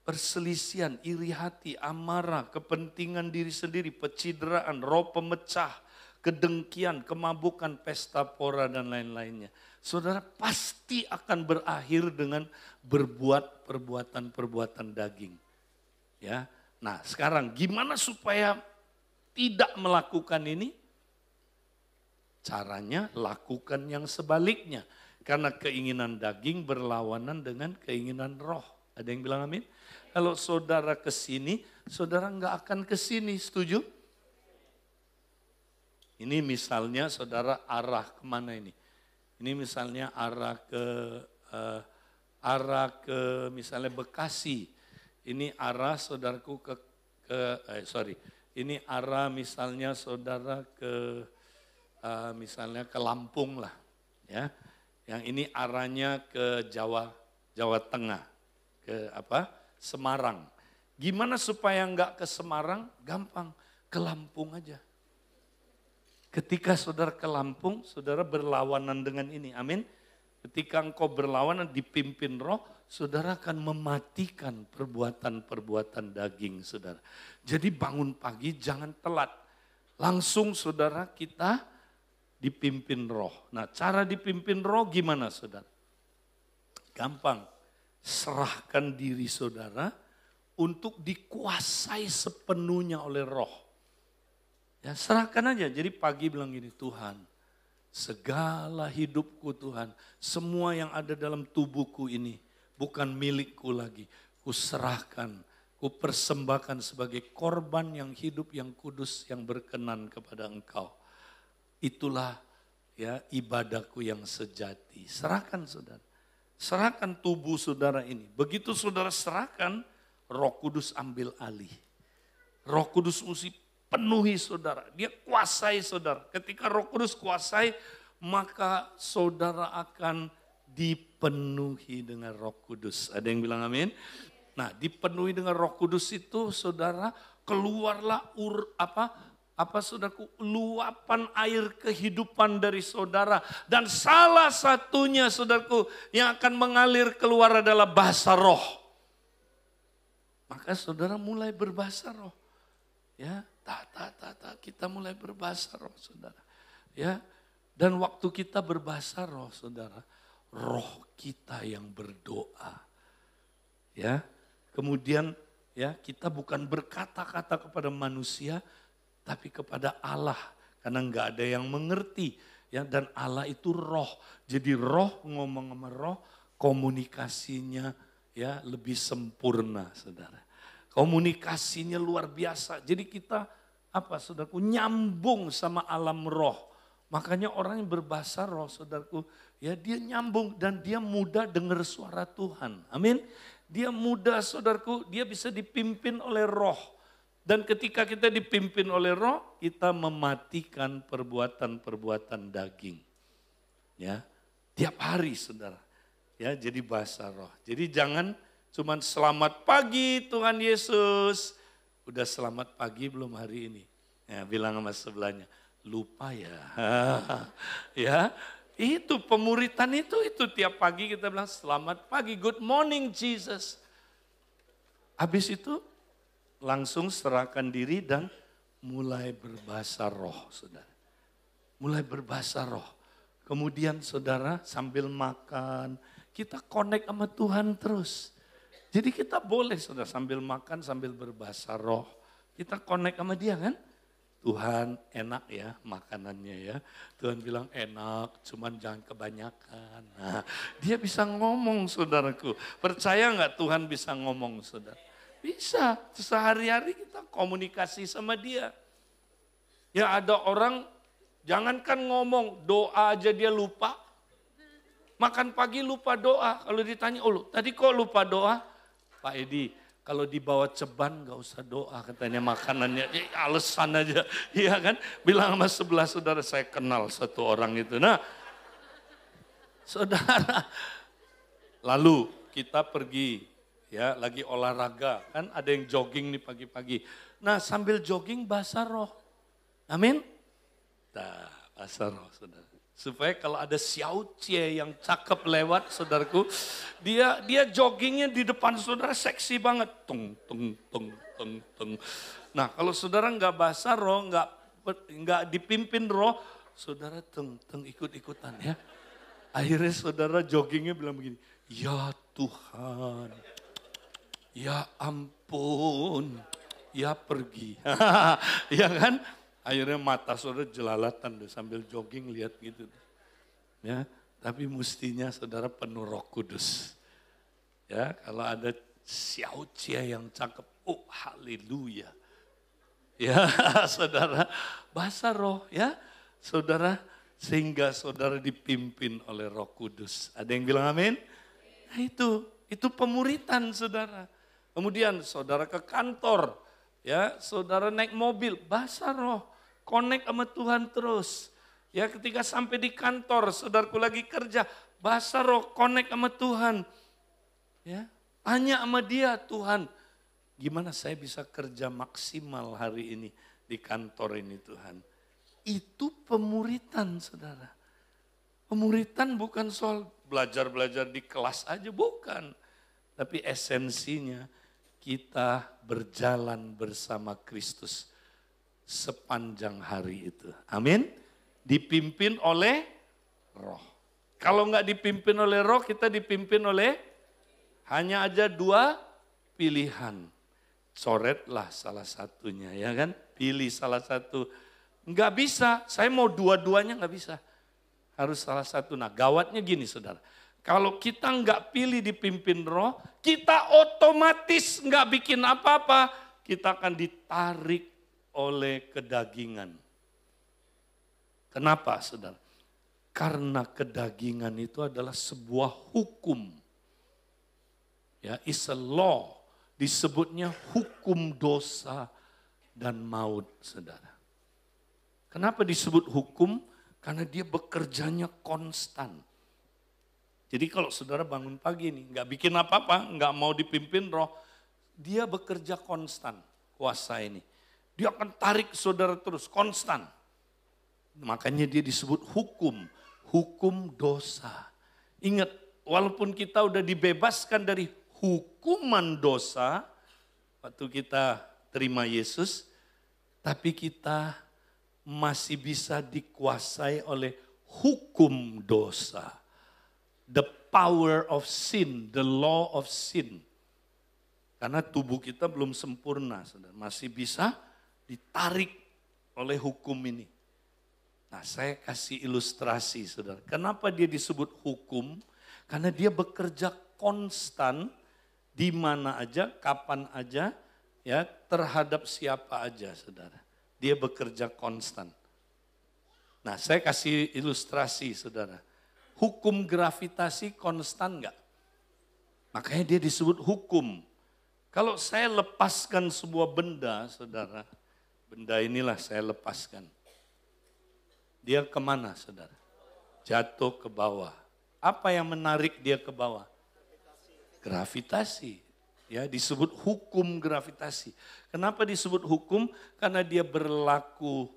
perselisihan, iri hati, amarah, kepentingan diri sendiri, pecideraan, roh pemecah, kedengkian, kemabukan, pesta pora dan lain-lainnya. Saudara pasti akan berakhir dengan berbuat perbuatan-perbuatan daging. Ya. Nah, sekarang gimana supaya tidak melakukan ini? Caranya lakukan yang sebaliknya. Karena keinginan daging berlawanan dengan keinginan roh. Ada yang bilang amin? Kalau saudara ke sini, saudara nggak akan ke sini, setuju? Ini misalnya saudara arah kemana ini? Ini misalnya arah ke misalnya Bekasi. Ini arah saudaraku ini arah misalnya saudara ke misalnya ke Lampung lah, ya. Yang ini arahnya ke Jawa Tengah, ke Semarang. Gimana supaya enggak ke Semarang? Gampang, ke Lampung aja. Ketika saudara ke Lampung, saudara berlawanan dengan ini, amin. Ketika engkau berlawanan dipimpin roh, saudara akan mematikan perbuatan-perbuatan daging saudara. Jadi bangun pagi jangan telat. Langsung saudara kita dipimpin roh. Nah, cara dipimpin roh gimana saudara? Gampang. Serahkan diri saudara untuk dikuasai sepenuhnya oleh roh. Ya, serahkan aja. Jadi pagi bilang gini, Tuhan, segala hidupku Tuhan, semua yang ada dalam tubuhku ini bukan milikku lagi. Kuserahkan, kupersembahkan sebagai korban yang hidup, yang kudus, yang berkenan kepada Engkau. Itulah ya ibadahku yang sejati. Serahkan saudara. Serahkan tubuh saudara ini. Begitu saudara serahkan, Roh Kudus ambil alih. Roh Kudus mesti penuhi saudara. Dia kuasai saudara. Ketika Roh Kudus kuasai, maka saudara akan dipenuhi dengan Roh Kudus. Ada yang bilang amin? Nah, dipenuhi dengan Roh Kudus itu saudara, keluarlah saudaraku, luapan air kehidupan dari saudara. Dan salah satunya saudaraku yang akan mengalir keluar adalah bahasa roh. Maka saudara mulai berbahasa roh. Ya, kita mulai berbahasa roh saudara. Ya, dan waktu kita berbahasa roh saudara, roh kita yang berdoa. Ya, kemudian ya kita bukan berkata-kata kepada manusia, tapi kepada Allah, karena enggak ada yang mengerti, ya. Dan Allah itu roh, jadi roh ngomong sama roh, komunikasinya ya lebih sempurna, saudara. Komunikasinya luar biasa. Jadi kita saudaraku, nyambung sama alam roh. Makanya orang yang berbahasa roh, saudaraku, ya dia nyambung dan dia mudah dengar suara Tuhan. Amin. Dia mudah, saudaraku, dia bisa dipimpin oleh roh. Dan ketika kita dipimpin oleh roh, kita mematikan perbuatan-perbuatan daging. Ya, tiap hari saudara. Ya, jadi bahasa roh. Jadi jangan cuman selamat pagi Tuhan Yesus. Udah selamat pagi belum hari ini? Ya, bilang sama sebelahnya, lupa ya. Ya, itu pemuritan itu tiap pagi kita bilang selamat pagi, good morning Jesus. Habis itu langsung serahkan diri dan mulai berbahasa roh, saudara. Mulai berbahasa roh. Kemudian saudara sambil makan, kita connect sama Tuhan terus. Jadi kita boleh saudara sambil makan, sambil berbahasa roh. Kita connect sama dia kan? Tuhan enak ya makanannya ya. Tuhan bilang enak, cuman jangan kebanyakan. Nah, dia bisa ngomong saudaraku. Percaya nggak Tuhan bisa ngomong saudara? Bisa, sehari-hari kita komunikasi sama dia. Ya ada orang, jangankan ngomong, doa aja dia lupa. Makan pagi lupa doa, kalau ditanya, oh tadi kok lupa doa? Pak Edi, kalau dibawa ceban gak usah doa katanya makanannya, alasan aja. Iya kan, bilang sama sebelah saudara, saya kenal satu orang itu. Nah, saudara, lalu kita pergi, ya lagi olahraga, kan ada yang jogging nih pagi-pagi. Nah sambil jogging bahasa roh, amin? Nah bahasa roh saudara. Supaya kalau ada Xiao Jie yang cakep lewat saudaraku, dia joggingnya di depan saudara seksi banget. Tung, tung, tung, tung, tung. Nah kalau saudara nggak bahasa roh, nggak dipimpin roh, saudara tung, tung ikut-ikutan ya. Akhirnya saudara joggingnya bilang begini, ya Tuhan, ya ampun, ya pergi. Ya kan? Akhirnya mata saudara jelalatan deh, sambil jogging lihat gitu. Ya, tapi mestinya saudara penuh Roh Kudus. Ya, kalau ada Xiao Jie yang cakep, oh haleluya. Ya, saudara bahasa roh ya, saudara sehingga saudara dipimpin oleh Roh Kudus. Ada yang bilang amin? Nah itu pemuritan saudara. Kemudian saudara ke kantor, ya saudara naik mobil, bahasa roh. Connect sama Tuhan terus. Ya ketika sampai di kantor, saudaraku lagi kerja, bahasa roh, connect sama Tuhan. Ya, tanya sama dia, Tuhan, gimana saya bisa kerja maksimal hari ini di kantor ini Tuhan. Itu pemuritan saudara. Pemuritan bukan soal belajar-belajar di kelas aja, bukan. Tapi esensinya kita berjalan bersama Kristus sepanjang hari itu. Amin. Dipimpin oleh roh. Kalau nggak dipimpin oleh roh, kita dipimpin oleh hanya aja dua pilihan. Coretlah salah satunya ya kan. Pilih salah satu. Nggak bisa, saya mau dua-duanya nggak bisa. Harus salah satu. Nah gawatnya gini saudara. Kalau kita nggak pilih dipimpin roh, kita otomatis nggak bikin apa-apa. Kita akan ditarik oleh kedagingan. Kenapa saudara? Karena kedagingan itu adalah sebuah hukum. Ya, is a law. Disebutnya hukum dosa dan maut saudara. Kenapa disebut hukum? Karena dia bekerjanya konstan. Jadi kalau saudara bangun pagi nih, nggak bikin apa-apa, nggak mau dipimpin roh, dia bekerja konstan, kuasa ini. Dia akan tarik saudara terus, konstan. Makanya dia disebut hukum, hukum dosa. Ingat, walaupun kita udah dibebaskan dari hukuman dosa, waktu kita terima Yesus, tapi kita masih bisa dikuasai oleh hukum dosa. The power of sin, the law of sin. Karena tubuh kita belum sempurna, saudara. Masih bisa ditarik oleh hukum ini. Nah saya kasih ilustrasi saudara. Kenapa dia disebut hukum? Karena dia bekerja konstan di mana aja, kapan aja, ya terhadap siapa aja saudara. Dia bekerja konstan. Nah saya kasih ilustrasi saudara. Hukum gravitasi konstan enggak? Makanya dia disebut hukum. Kalau saya lepaskan sebuah benda saudara, benda inilah saya lepaskan. Dia kemana saudara? Jatuh ke bawah. Apa yang menarik dia ke bawah? Gravitasi. Ya, disebut hukum gravitasi. Kenapa disebut hukum? Karena dia berlaku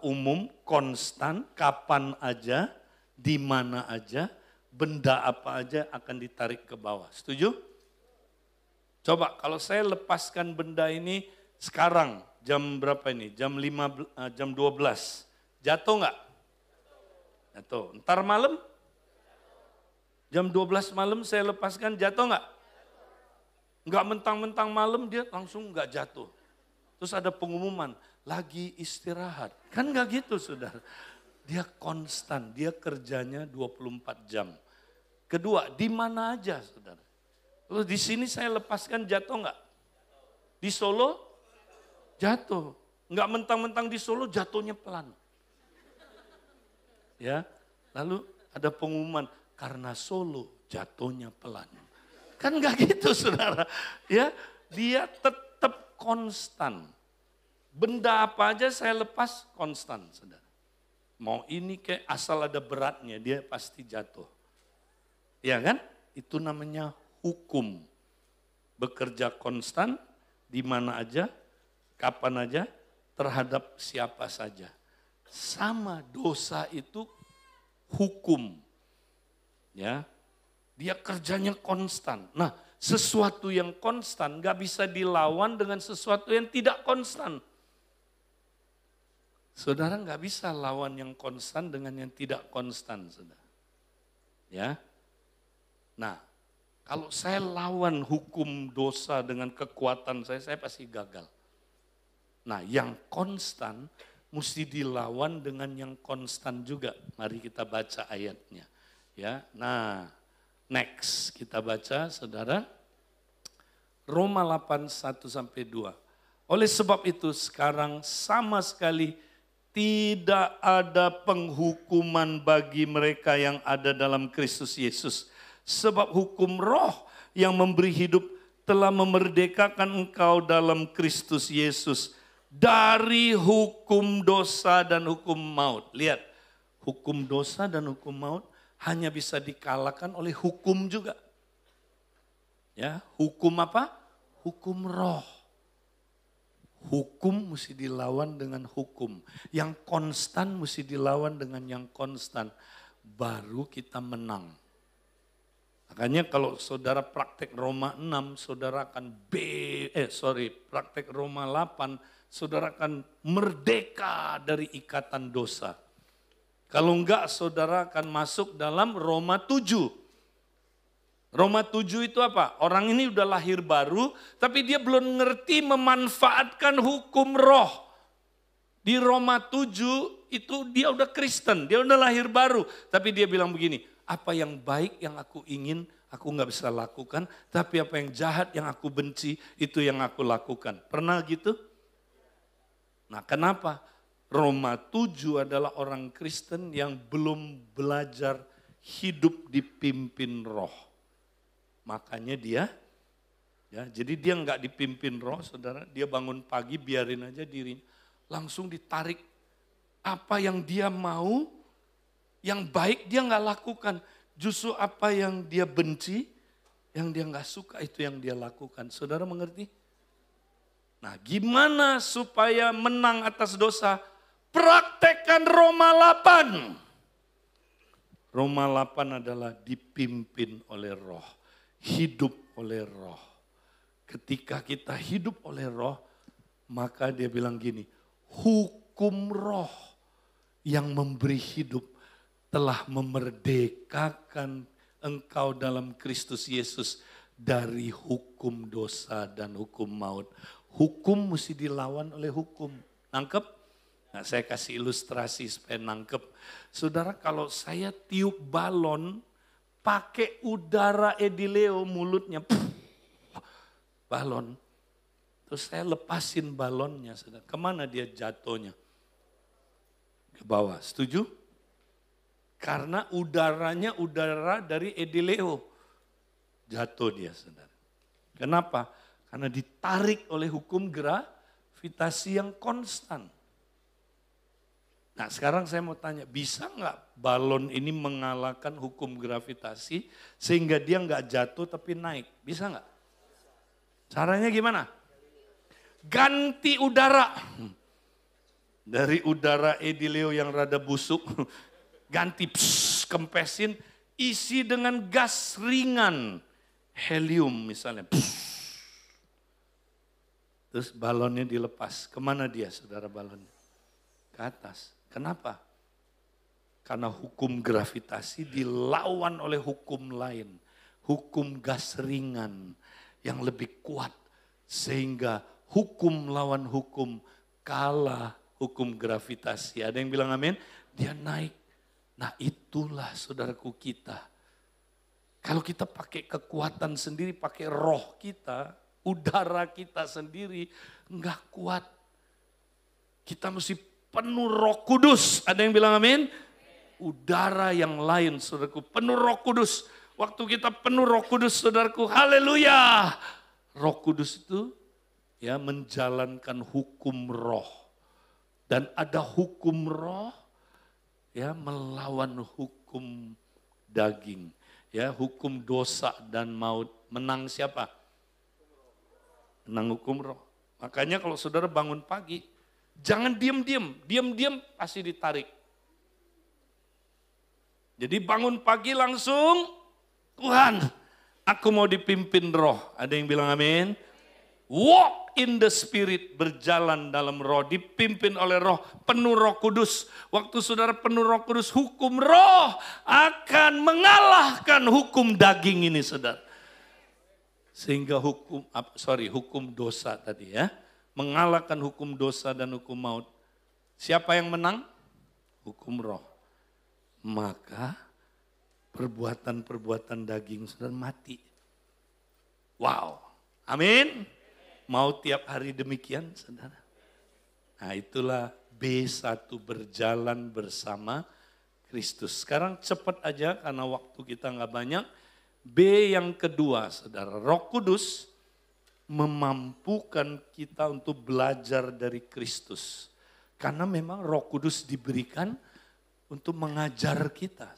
umum, konstan, kapan aja, di mana aja, benda apa aja akan ditarik ke bawah. Setuju? Coba kalau saya lepaskan benda ini sekarang jam berapa ini? Jam 12. Jatuh enggak? Jatuh. Ntar malam? Jam 12 malam saya lepaskan jatuh enggak? Enggak mentang-mentang malam dia langsung enggak jatuh. terus ada pengumuman, lagi istirahat. Kan gak gitu saudara. Dia konstan, dia kerjanya 24 jam. Kedua, di mana aja saudara. Lalu di sini saya lepaskan jatuh enggak? Di Solo jatuh. Enggak mentang-mentang di Solo jatuhnya pelan. Ya, lalu ada pengumuman karena Solo jatuhnya pelan. Kan enggak gitu saudara. Ya, dia tetap konstan. Benda apa aja saya lepas konstan saudara. Mau ini kayak asal ada beratnya dia pasti jatuh. Ya kan? Itu namanya hukum. Bekerja konstan di mana aja, kapan aja, terhadap siapa saja. Sama dosa itu hukum. Ya. Dia kerjanya konstan. Nah, sesuatu yang konstan gak bisa dilawan dengan sesuatu yang tidak konstan. Saudara gak bisa lawan yang konstan dengan yang tidak konstan, saudara. Ya. Nah, kalau saya lawan hukum dosa dengan kekuatan saya pasti gagal. Nah, yang konstan mesti dilawan dengan yang konstan juga. Mari kita baca ayatnya. Ya, nah, next kita baca, saudara. Roma 8, 1-2. Oleh sebab itu sekarang sama sekali tidak ada penghukuman bagi mereka yang ada dalam Kristus Yesus. Sebab hukum roh yang memberi hidup telah memerdekakan engkau dalam Kristus Yesus. Dari hukum dosa dan hukum maut. Lihat, hukum dosa dan hukum maut hanya bisa dikalahkan oleh hukum juga. Ya, hukum apa? Hukum roh. Hukum mesti dilawan dengan hukum. Yang konstan mesti dilawan dengan yang konstan. Baru kita menang. Makanya kalau saudara praktek Roma 6, saudara akan praktek Roma 8, saudara akan merdeka dari ikatan dosa. Kalau enggak, saudara akan masuk dalam Roma 7. Roma 7 itu apa? Orang ini udah lahir baru, tapi dia belum ngerti memanfaatkan hukum roh. Di Roma 7 itu dia udah Kristen, dia udah lahir baru. Tapi dia bilang begini, apa yang baik yang aku ingin, aku gak bisa lakukan. Tapi apa yang jahat yang aku benci, itu yang aku lakukan. Pernah gitu? Nah, kenapa? Roma 7 adalah orang Kristen yang belum belajar hidup dipimpin roh. Makanya dia, ya, jadi dia nggak dipimpin roh, saudara. Dia bangun pagi, biarin aja dirinya. Langsung ditarik apa yang dia mau, yang baik dia nggak lakukan. Justru apa yang dia benci, yang dia nggak suka itu yang dia lakukan. Saudara mengerti? Nah, gimana supaya menang atas dosa? Praktekkan Roma 8. Roma 8 adalah dipimpin oleh roh. Hidup oleh roh. Ketika kita hidup oleh roh, maka dia bilang gini, hukum roh yang memberi hidup telah memerdekakan engkau dalam Kristus Yesus dari hukum dosa dan hukum maut. Hukum mesti dilawan oleh hukum. Nangkep? Nah, saya kasih ilustrasi supaya nangkep. Saudara, kalau saya tiup balon, pakai udara Edileo mulutnya, balon. Terus saya lepasin balonnya, saudara. Kemana dia jatuhnya? Ke bawah, setuju? Karena udaranya udara dari Edileo. Jatuh dia, saudara. Kenapa? Karena ditarik oleh hukum gravitasi yang konstan. Nah, sekarang saya mau tanya, bisa nggak balon ini mengalahkan hukum gravitasi sehingga dia nggak jatuh tapi naik? Bisa nggak? Caranya gimana? Ganti udara. Dari udara Edileo yang rada busuk, ganti kempesin, isi dengan gas ringan. Helium misalnya. Terus balonnya dilepas. Kemana dia saudara balonnya? Ke atas. Kenapa? Karena hukum gravitasi dilawan oleh hukum lain. Hukum gas ringan yang lebih kuat. Sehingga hukum lawan hukum, kalah hukum gravitasi. Ada yang bilang amin? Dia naik. Nah itulah saudaraku kita. Kalau kita pakai kekuatan sendiri, pakai roh kita, udara kita sendiri, enggak kuat. Kita mesti penuh Roh Kudus. Ada yang bilang amin? Udara yang lain, saudaraku, penuh Roh Kudus. Waktu kita penuh Roh Kudus, saudaraku, haleluya. Roh Kudus itu ya menjalankan hukum roh. Dan ada hukum roh ya melawan hukum daging. Ya, hukum dosa dan maut. Menang siapa? Menang hukum roh. Makanya kalau saudara bangun pagi, jangan diam-diam. Diam-diam pasti ditarik. Jadi bangun pagi langsung, Tuhan, aku mau dipimpin roh. Ada yang bilang amin? Walk in the spirit, berjalan dalam roh, dipimpin oleh roh, penuh Roh Kudus. Waktu saudara penuh Roh Kudus, hukum roh akan mengalahkan hukum daging ini, saudara. Sehingga hukum dosa tadi ya, mengalahkan hukum dosa dan hukum maut. Siapa yang menang? Hukum roh. Maka perbuatan-perbuatan daging saudara mati. Wow, amin. Mau tiap hari demikian, saudara? Nah itulah B1 berjalan bersama Kristus. Sekarang cepat aja karena waktu kita nggak banyak. B yang kedua, saudara, Roh Kudus memampukan kita untuk belajar dari Kristus. Karena memang Roh Kudus diberikan untuk mengajar kita.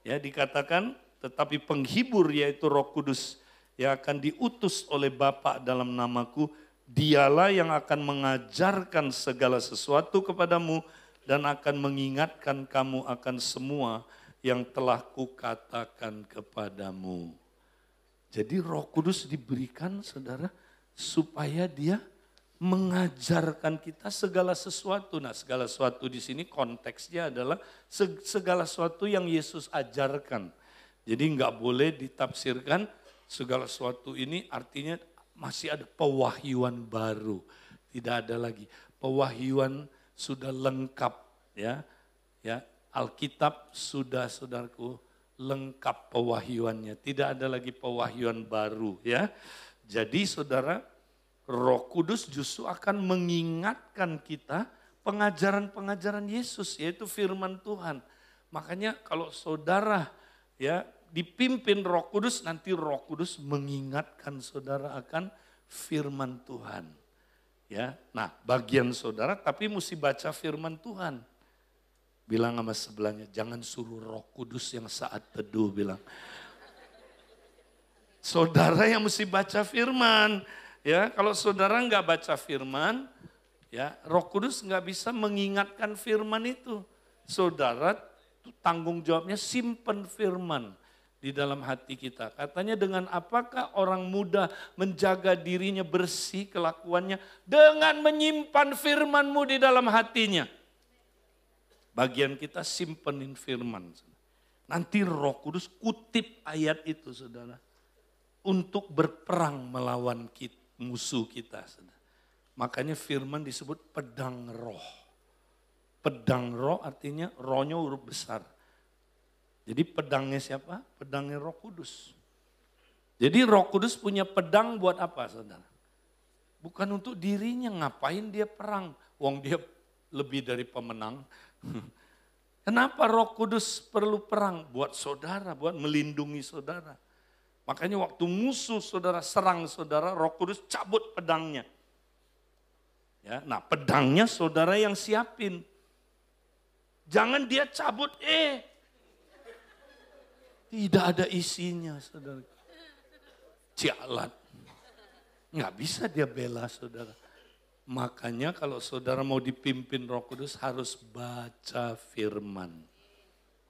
Ya dikatakan, tetapi penghibur yaitu Roh Kudus yang akan diutus oleh Bapa dalam namaku, dialah yang akan mengajarkan segala sesuatu kepadamu dan akan mengingatkan kamu akan semua yang telah kukatakan kepadamu. Jadi Roh Kudus diberikan, saudara, supaya dia mengajarkan kita segala sesuatu. Nah, segala sesuatu di sini konteksnya adalah segala sesuatu yang Yesus ajarkan. Jadi nggak boleh ditafsirkan segala sesuatu ini artinya masih ada pewahyuan baru. Tidak ada lagi. Pewahyuan sudah lengkap ya. Ya, Alkitab sudah, saudaraku, lengkap pewahyuannya. Tidak ada lagi pewahyuan baru ya. Jadi saudara, Roh Kudus justru akan mengingatkan kita pengajaran-pengajaran Yesus, yaitu firman Tuhan. Makanya kalau saudara ya dipimpin Roh Kudus, nanti Roh Kudus mengingatkan saudara akan firman Tuhan. Ya, nah bagian saudara tapi mesti baca firman Tuhan. Bilang sama sebelahnya, jangan suruh Roh Kudus yang saat teduh, bilang. Saudara yang mesti baca firman. Ya, kalau saudara nggak baca firman, ya Roh Kudus nggak bisa mengingatkan firman itu. Saudara tanggung jawabnya simpen firman di dalam hati kita. Katanya dengan apakah orang muda menjaga dirinya bersih kelakuannya? Dengan menyimpan firman-Mu di dalam hatinya. Bagian kita simpenin firman. Nanti Roh Kudus kutip ayat itu, saudara. Untuk berperang melawan musuh kita. Saudara. Makanya firman disebut pedang roh. Pedang roh artinya rohnya huruf besar. Jadi pedangnya siapa? Pedangnya Roh Kudus. Jadi Roh Kudus punya pedang buat apa, saudara? Bukan untuk dirinya, ngapain dia perang? Wong dia lebih dari pemenang. Kenapa Roh Kudus perlu perang? Buat saudara, buat melindungi saudara. Makanya waktu musuh saudara serang saudara, Roh Kudus cabut pedangnya. Ya, nah pedangnya saudara yang siapin. Jangan dia cabut, tidak ada isinya, saudara. Cialat. Nggak bisa dia bela saudara. Makanya kalau saudara mau dipimpin Roh Kudus harus baca firman.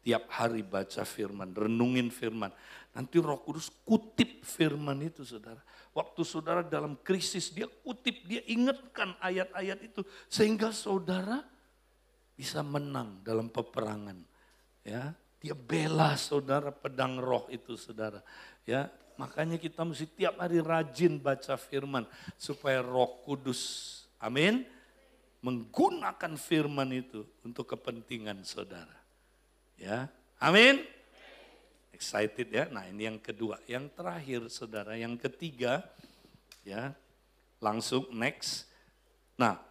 Tiap hari baca firman, renungin firman. Nanti Roh Kudus kutip firman itu, saudara. Waktu saudara dalam krisis dia kutip, dia ingatkan ayat-ayat itu. Sehingga saudara bisa menang dalam peperangan. Ya, dia bela saudara pedang roh itu, saudara. Ya, Makanya kita mesti tiap hari rajin baca firman supaya Roh Kudus, amin, menggunakan firman itu untuk kepentingan saudara. Ya, amin. Excited ya. Nah, ini yang kedua. Yang terakhir saudara, yang ketiga ya. Langsung next. Nah,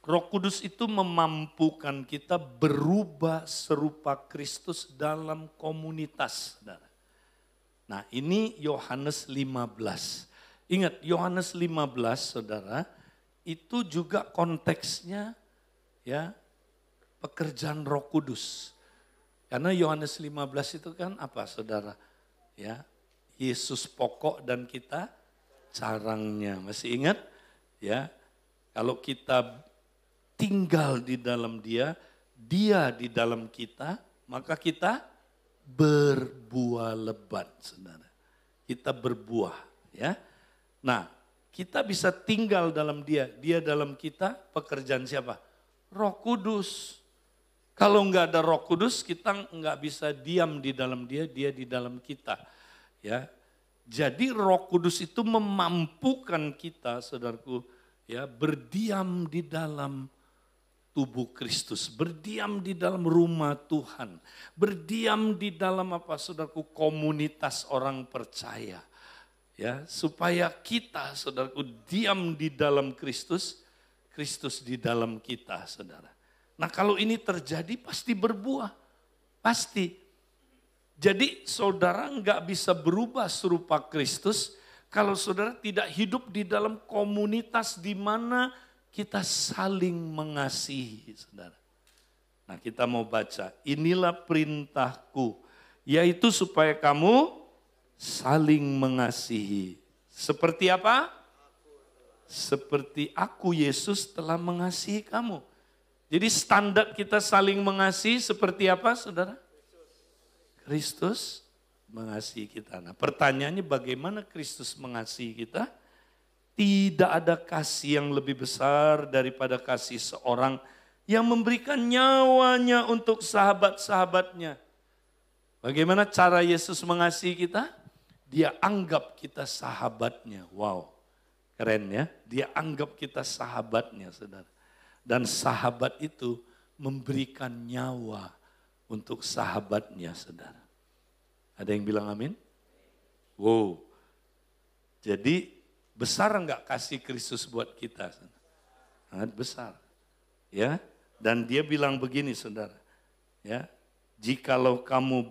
Roh Kudus itu memampukan kita berubah serupa Kristus dalam komunitas, saudara. Nah, ini Yohanes 15. Ingat, Yohanes 15, saudara, itu juga konteksnya ya pekerjaan Roh Kudus. Karena Yohanes 15 itu kan apa, saudara? Ya, Yesus pokok dan kita carangnya. Masih ingat? Ya, kalau kita tinggal di dalam dia, dia di dalam kita, maka kita berbuah lebat, saudara. Kita berbuah, ya. Nah, kita bisa tinggal dalam dia, dia dalam kita, pekerjaan siapa? Roh Kudus. Kalau enggak ada Roh Kudus, kita enggak bisa diam di dalam dia, dia di dalam kita, ya. Jadi Roh Kudus itu memampukan kita, saudaraku, ya, berdiam di dalam tubuh Kristus, berdiam di dalam rumah Tuhan, berdiam di dalam apa, saudaraku, komunitas orang percaya, ya, supaya kita, saudaraku, diam di dalam Kristus, Kristus di dalam kita, saudara. Nah, kalau ini terjadi pasti berbuah, pasti. Jadi saudara nggak bisa berubah serupa Kristus kalau saudara tidak hidup di dalam komunitas di mana kita saling mengasihi, saudara. Nah, kita mau baca, inilah perintahku, yaitu supaya kamu saling mengasihi. Seperti apa? Seperti aku, Yesus, telah mengasihi kamu. Jadi standar kita saling mengasihi seperti apa, saudara? Kristus mengasihi kita. Nah, pertanyaannya bagaimana Kristus mengasihi kita? Tidak ada kasih yang lebih besar daripada kasih seorang yang memberikan nyawanya untuk sahabat-sahabatnya. Bagaimana cara Yesus mengasihi kita? Dia anggap kita sahabatnya. Wow, keren ya. Dia anggap kita sahabatnya, saudara. Dan sahabat itu memberikan nyawa untuk sahabatnya, saudara. Ada yang bilang amin? Wow. Jadi besar enggak kasih Kristus buat kita? Sangat besar. Ya. Dan dia bilang begini, saudara. Ya. Jikalau kamu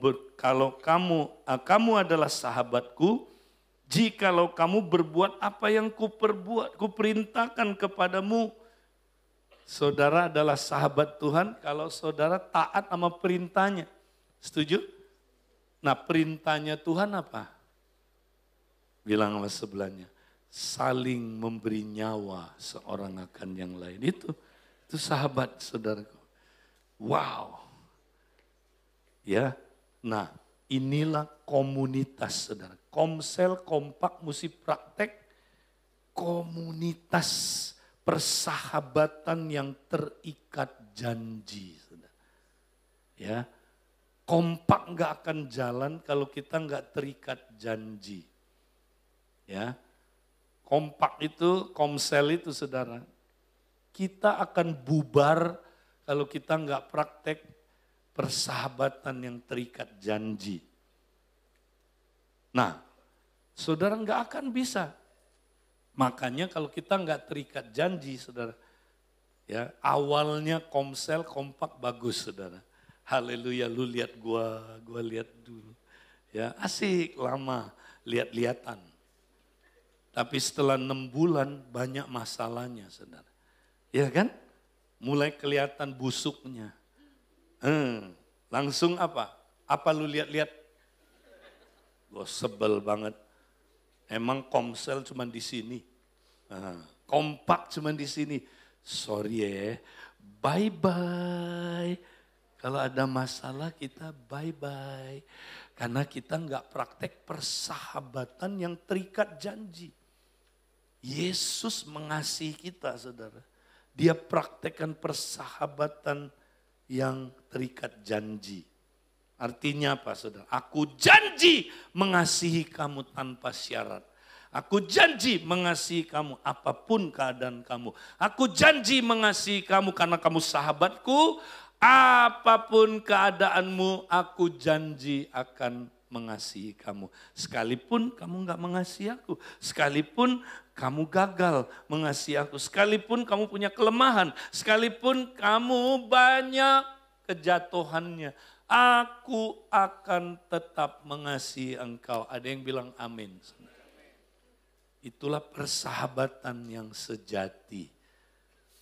adalah sahabatku, jikalau kamu berbuat apa yang kuperintahkan kepadamu. Saudara adalah sahabat Tuhan kalau saudara taat sama perintahnya. Setuju? Nah, perintahnya Tuhan apa? Bilang sama sebelahnya, saling memberi nyawa seorang akan yang lain. Itu sahabat, saudaraku. Wow. Ya. Nah, inilah komunitas, saudara. Komsel, kompak, mesti praktek. Komunitas persahabatan yang terikat janji, saudara. Ya. Kompak nggak akan jalan kalau kita nggak terikat janji. Ya, kompak itu, komsel itu, saudara. Kita akan bubar kalau kita nggak praktek persahabatan yang terikat janji. Nah, saudara nggak akan bisa. Makanya kalau kita nggak terikat janji, saudara, ya awalnya komsel, kompak bagus, saudara. Haleluya, lu lihat gua lihat dulu. Ya, asik lama lihat-lihatan. Tapi setelah 6 bulan banyak masalahnya, saudara. Ya kan? Mulai kelihatan busuknya. Langsung apa? Apa lu lihat-lihat? Gue sebel banget. Emang komsel cuma di sini. Kompak cuma di sini. Sorry ya, bye-bye. Kalau ada masalah kita bye-bye. Karena kita nggak praktek persahabatan yang terikat janji. Yesus mengasihi kita, saudara. Dia praktekkan persahabatan yang terikat janji. Artinya apa saudara? Aku janji mengasihi kamu tanpa syarat. Aku janji mengasihi kamu apapun keadaan kamu. Aku janji mengasihi kamu karena kamu sahabatku. Apapun keadaanmu, aku janji akan mengasihi kamu. Sekalipun kamu gak mengasihi aku. Sekalipun kamu gagal mengasihi aku. Sekalipun kamu punya kelemahan. Sekalipun kamu banyak kejatuhannya. Aku akan tetap mengasihi engkau. Ada yang bilang amin. Itulah persahabatan yang sejati.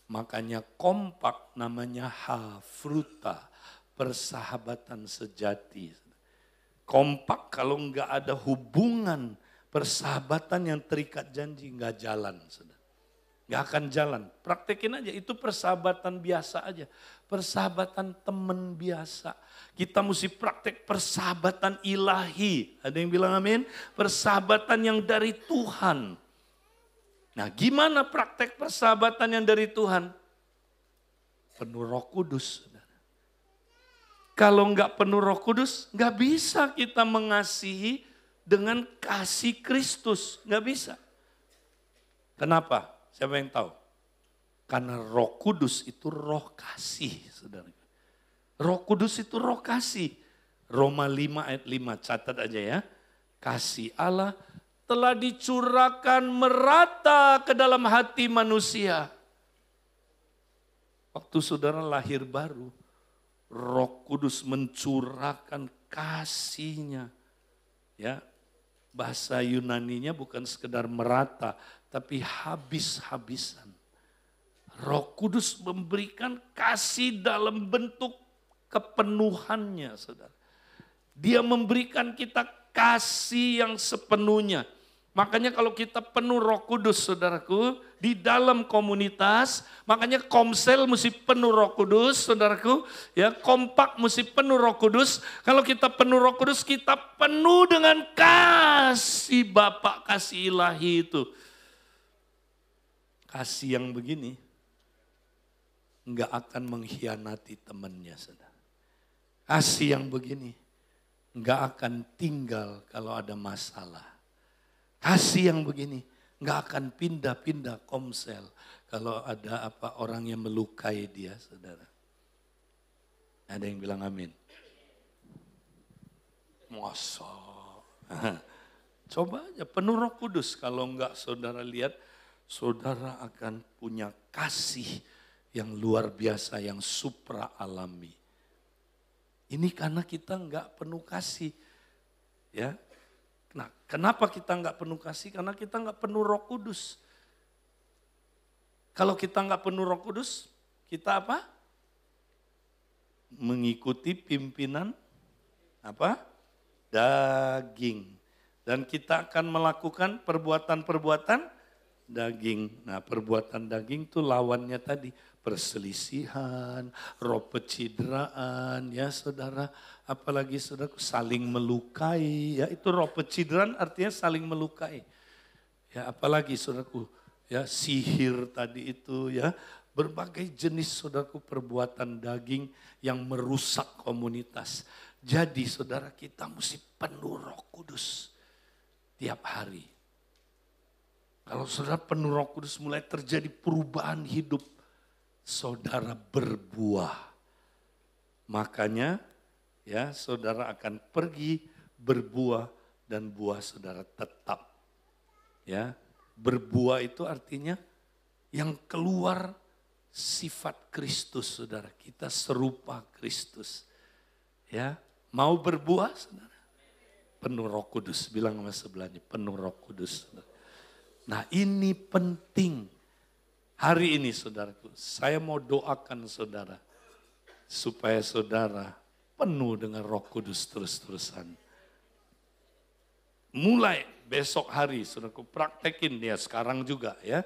Makanya kompak namanya hafruta, persahabatan sejati. Kompak kalau enggak ada hubungan persahabatan yang terikat janji, enggak jalan. Enggak akan jalan. Praktekin aja, itu persahabatan biasa aja. Persahabatan teman biasa. Kita mesti praktek persahabatan ilahi. Ada yang bilang amin? Persahabatan yang dari Tuhan. Nah, gimana praktek persahabatan yang dari Tuhan? Penuh Roh Kudus. Kalau enggak penuh Roh Kudus, enggak bisa kita mengasihi dengan kasih Kristus. Enggak bisa. Kenapa? Siapa yang tahu? Karena Roh Kudus itu roh kasih, saudara. Roh Kudus itu roh kasih. Roma 5 ayat 5, catat aja ya. Kasih Allah telah dicurahkan merata ke dalam hati manusia. Waktu saudara lahir baru, Roh Kudus mencurahkan kasih-Nya. Ya, bahasa Yunaninya bukan sekedar merata, tapi habis-habisan. Roh Kudus memberikan kasih dalam bentuk kepenuhannya, saudara. Dia memberikan kita kasih yang sepenuhnya. Makanya kalau kita penuh Roh Kudus, saudaraku, di dalam komunitas, makanya Komsel mesti penuh Roh Kudus, saudaraku, ya, kompak mesti penuh Roh Kudus. Kalau kita penuh Roh Kudus, kita penuh dengan kasih Bapa, kasih ilahi itu. Kasih yang begini enggak akan mengkhianati temannya, saudara. Kasih yang begini enggak akan tinggal kalau ada masalah. Kasih yang begini enggak akan pindah-pindah Komsel kalau ada apa orang yang melukai dia, saudara. Ada yang bilang amin. Masa. Coba aja penuh Roh Kudus, kalau enggak saudara lihat, saudara akan punya kasih yang luar biasa, yang supra alami. Ini karena kita enggak penuh kasih. Ya. Nah, kenapa kita enggak penuh kasih? Karena kita enggak penuh Roh Kudus. Kalau kita enggak penuh Roh Kudus, kita apa? Mengikuti pimpinan apa? Daging. Dan kita akan melakukan perbuatan-perbuatan daging. Nah, perbuatan daging itu lawannya tadi, perselisihan, roh pecidraan, ya saudara, apalagi saudara saling melukai, ya itu roh pecidraan artinya saling melukai. Ya apalagi saudaraku, ya sihir tadi itu, ya berbagai jenis saudaraku perbuatan daging yang merusak komunitas. Jadi saudara, kita mesti penuh Roh Kudus tiap hari. Kalau saudara penuh Roh Kudus, mulai terjadi perubahan hidup, saudara berbuah. Makanya ya saudara akan pergi berbuah dan buah saudara tetap. Ya, berbuah itu artinya yang keluar sifat Kristus, saudara. Kita serupa Kristus. Ya, mau berbuah, saudara? Penuh Roh Kudus. Bilang sama sebelahnya, penuh Roh Kudus. Saudara. Nah, ini penting. Hari ini, saudaraku, saya mau doakan saudara supaya saudara penuh dengan Roh Kudus terus-terusan. Mulai besok hari, saudaraku, praktekin ya sekarang juga ya.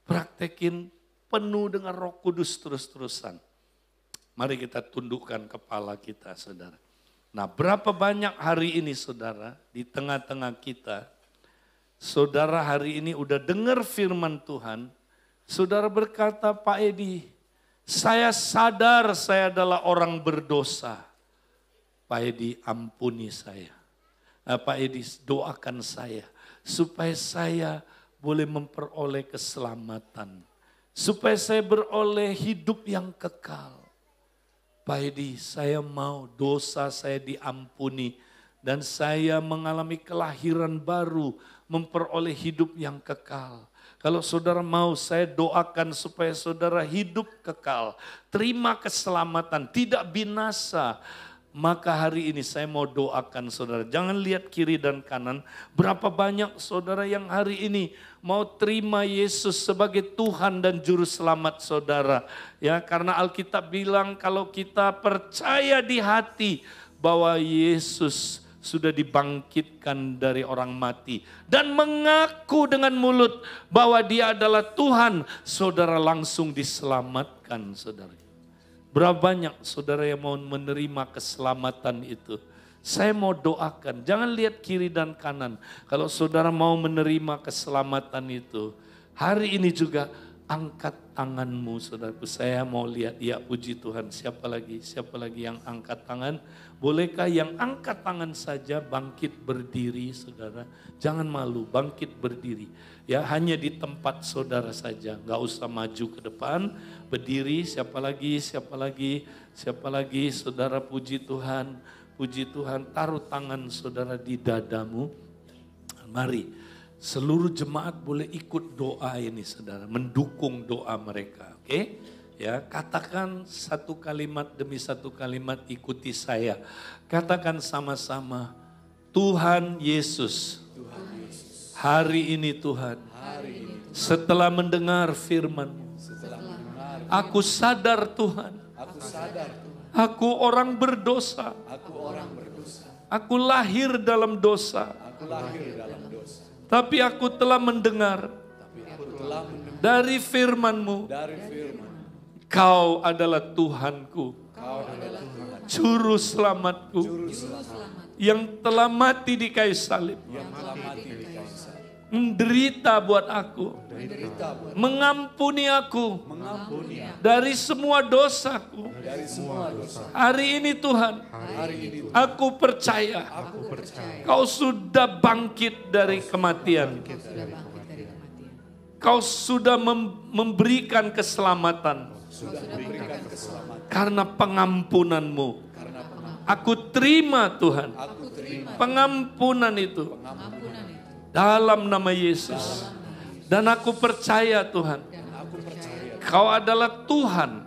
Praktekin penuh dengan Roh Kudus terus-terusan. Mari kita tundukkan kepala kita, saudara. Nah, berapa banyak hari ini, saudara, di tengah-tengah kita, saudara hari ini udah dengar firman Tuhan, saudara berkata, Pak Edi, saya sadar saya adalah orang berdosa. Pak Edi ampuni saya. Pak Edi doakan saya supaya saya boleh memperoleh keselamatan. Supaya saya beroleh hidup yang kekal. Pak Edi, saya mau dosa saya diampuni dan saya mengalami kelahiran baru, memperoleh hidup yang kekal. Kalau saudara mau, saya doakan supaya saudara hidup kekal, terima keselamatan, tidak binasa. Maka hari ini saya mau doakan saudara, jangan lihat kiri dan kanan. Berapa banyak saudara yang hari ini mau terima Yesus sebagai Tuhan dan Juru Selamat saudara. Ya, karena Alkitab bilang kalau kita percaya di hati bahwa Yesus sudah dibangkitkan dari orang mati. Dan mengaku dengan mulut bahwa dia adalah Tuhan, saudara langsung diselamatkan saudara. Berapa banyak saudara yang mau menerima keselamatan itu? Saya mau doakan, jangan lihat kiri dan kanan. Kalau saudara mau menerima keselamatan itu, hari ini juga angkat tanganmu saudaraku. Saya mau lihat, ya puji Tuhan. Siapa lagi yang angkat tangan? Bolehkah yang angkat tangan saja bangkit berdiri saudara? Jangan malu, bangkit berdiri. Ya, hanya di tempat saudara saja, nggak usah maju ke depan, berdiri. Siapa lagi, saudara puji Tuhan, taruh tangan saudara di dadamu. Mari, seluruh jemaat boleh ikut doa ini saudara, mendukung doa mereka, oke? Ya, katakan satu kalimat demi satu kalimat, ikuti saya. Katakan sama-sama, Tuhan Yesus. Hari ini Tuhan, setelah mendengar firman-Mu, aku sadar Tuhan, aku orang berdosa, aku lahir dalam dosa, tapi aku telah mendengar dari firman-Mu, Kau adalah Tuhanku, Juru Selamatku, yang telah mati di kayu salib, menderita buat aku, mengampuni aku dari semua dosaku. Hari ini Tuhan, aku percaya Kau sudah bangkit dari kematian. Kau sudah memberikan keselamatan karena pengampunan-Mu. Aku terima Tuhan pengampunan itu dalam nama Yesus. Dan aku percaya Tuhan, Kau adalah Tuhan,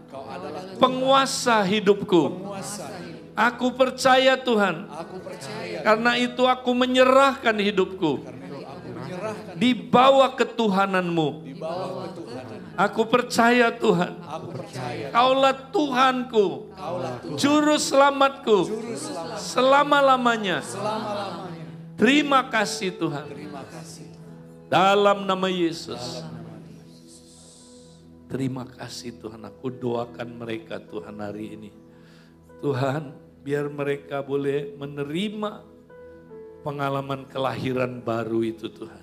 penguasa hidupku. Aku percaya Tuhan, karena itu aku menyerahkan hidupku di bawah ketuhanan-Mu. Aku percaya Tuhan, Kaulah Tuhanku, Juru Selamatku, selama-lamanya. Terima kasih Tuhan. Dalam nama Yesus. Terima kasih Tuhan, aku doakan mereka Tuhan hari ini. Tuhan, biar mereka boleh menerima pengalaman kelahiran baru itu Tuhan.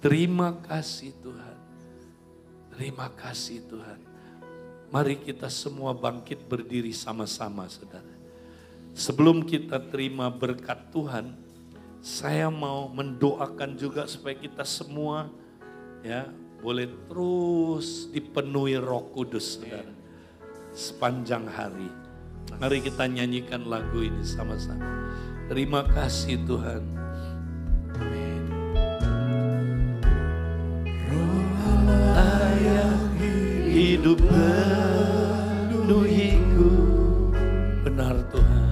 Terima kasih Tuhan. Terima kasih Tuhan. Mari kita semua bangkit berdiri sama-sama saudara. Sebelum kita terima berkat Tuhan, saya mau mendoakan juga supaya kita semua ya boleh terus dipenuhi Roh Kudus saudara. Sepanjang hari. Mari kita nyanyikan lagu ini sama-sama. Terima kasih Tuhan. Amin. Hidup penuhiku, benar Tuhan.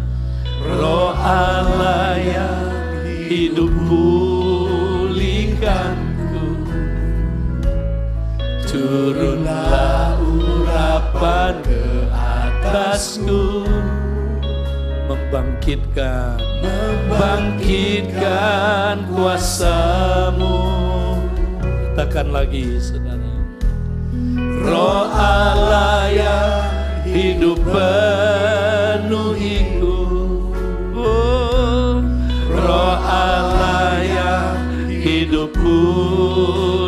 Roh Allah yang hidup pulihkanku, turunlah urapan ke atasku, membangkitkan kuasa-Mu. Katakan lagi saudara. Roh Allah yang hidup penuhiku, Roh Allah yang hidup pulihkanku,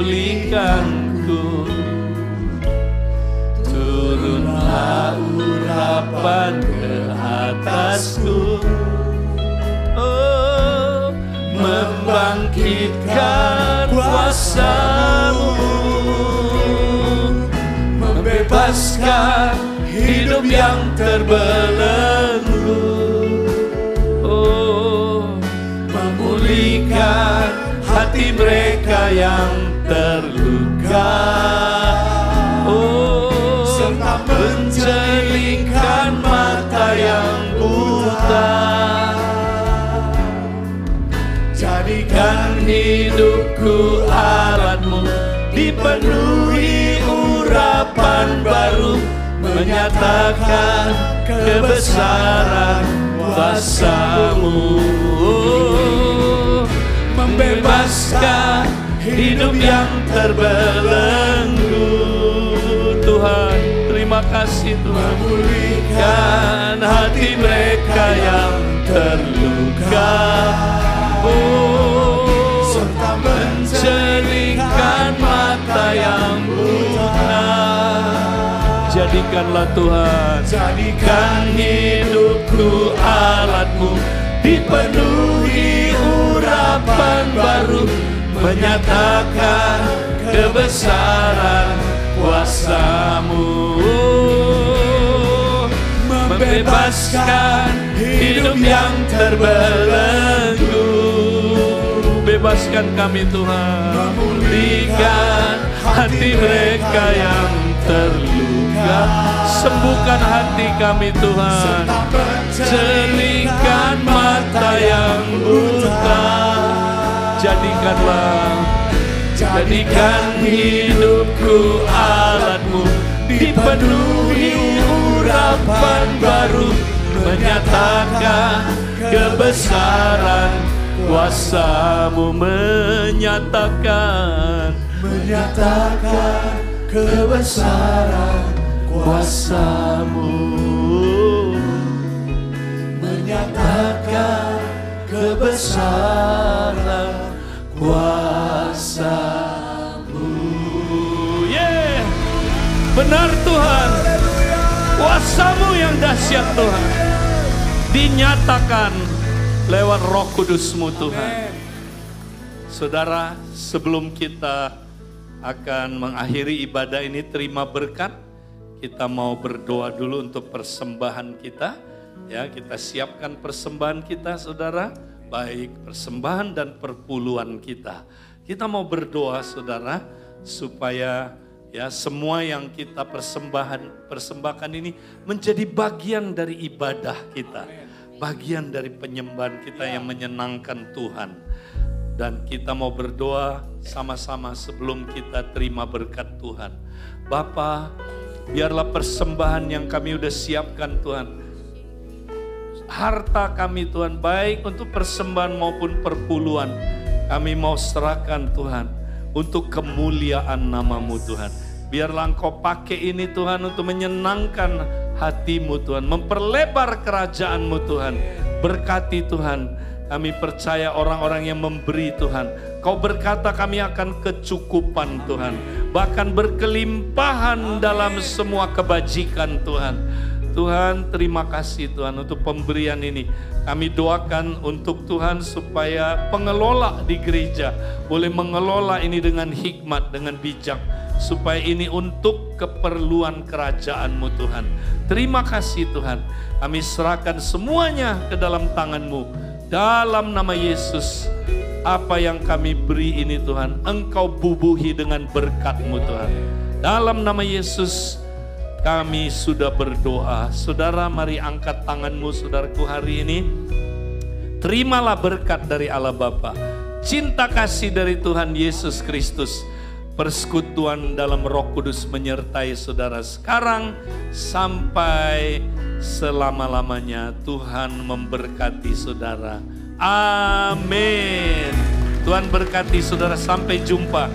turunlah urapan ke atasku, Oh, membangkitkan kuasa-Mu, membebaskan hidup yang terbelenggu. Oh, memulihkan hati mereka yang terluka. Oh, serta mencelingkan mata yang buta. Jadikan hidupku alat-Mu, dipenuhi urapan baru, menyatakan kebesaran kuasa-Mu. Membebaskan hidup yang terbelenggu. Tuhan, terima kasih Tuhan. Memulihkan hati mereka yang terluka. Oh, serta mencelingkan mata yang buta. Jadikanlah Tuhan, jadikan hidupku alat-Mu, dipenuhi urapan baru, menyatakan kebesaran kuasa-Mu. Membebaskan hidup yang terbelenggu. Bebaskan kami Tuhan, memulihkan hati mereka yang terluka. Sembuhkan hati kami Tuhan, celingkan mata yang buta. Jadikan hidupku alat-Mu, dipenuhi urapan baru, menyatakan kebesaran kuasa-Mu, menyatakan kebesaran kuasa-Mu, menyatakan kebesaran kuasa-Mu. Yeah. Benar Tuhan, kuasa-Mu yang dahsyat Tuhan, dinyatakan lewat Roh Kudus-Mu Tuhan. Saudara, sebelum kita akan mengakhiri ibadah ini, terima berkat, kita mau berdoa dulu untuk persembahan kita. Ya, kita siapkan persembahan kita Saudara, baik persembahan dan perpuluhan kita. Kita mau berdoa Saudara, supaya ya semua yang kita persembahkan ini menjadi bagian dari ibadah kita, bagian dari penyembahan kita yang menyenangkan Tuhan. Dan kita mau berdoa sama-sama sebelum kita terima berkat Tuhan. Bapa, biarlah persembahan yang kami udah siapkan Tuhan, harta kami Tuhan, baik untuk persembahan maupun perpuluhan, kami mau serahkan Tuhan untuk kemuliaan nama-Mu Tuhan. Biarlah Engkau pakai ini Tuhan untuk menyenangkan hati-Mu Tuhan, memperlebar kerajaan-Mu Tuhan. Berkati Tuhan, kami percaya orang-orang yang memberi Tuhan, Kau berkata kami akan kecukupan Tuhan, bahkan berkelimpahan dalam semua kebajikan Tuhan. Tuhan, terima kasih Tuhan untuk pemberian ini. Kami doakan untuk Tuhan supaya pengelola di gereja boleh mengelola ini dengan hikmat, dengan bijak, supaya ini untuk keperluan kerajaan-Mu Tuhan. Terima kasih Tuhan, kami serahkan semuanya ke dalam tangan-Mu. Dalam nama Yesus, apa yang kami beri ini Tuhan, Engkau bubuhi dengan berkat-Mu Tuhan. Dalam nama Yesus kami sudah berdoa. Saudara, mari angkat tanganmu saudaraku hari ini. Terimalah berkat dari Allah Bapa, cinta kasih dari Tuhan Yesus Kristus, persekutuan dalam Roh Kudus menyertai saudara sekarang sampai selama-lamanya. Tuhan memberkati saudara. Amin. Tuhan berkati saudara, sampai jumpa.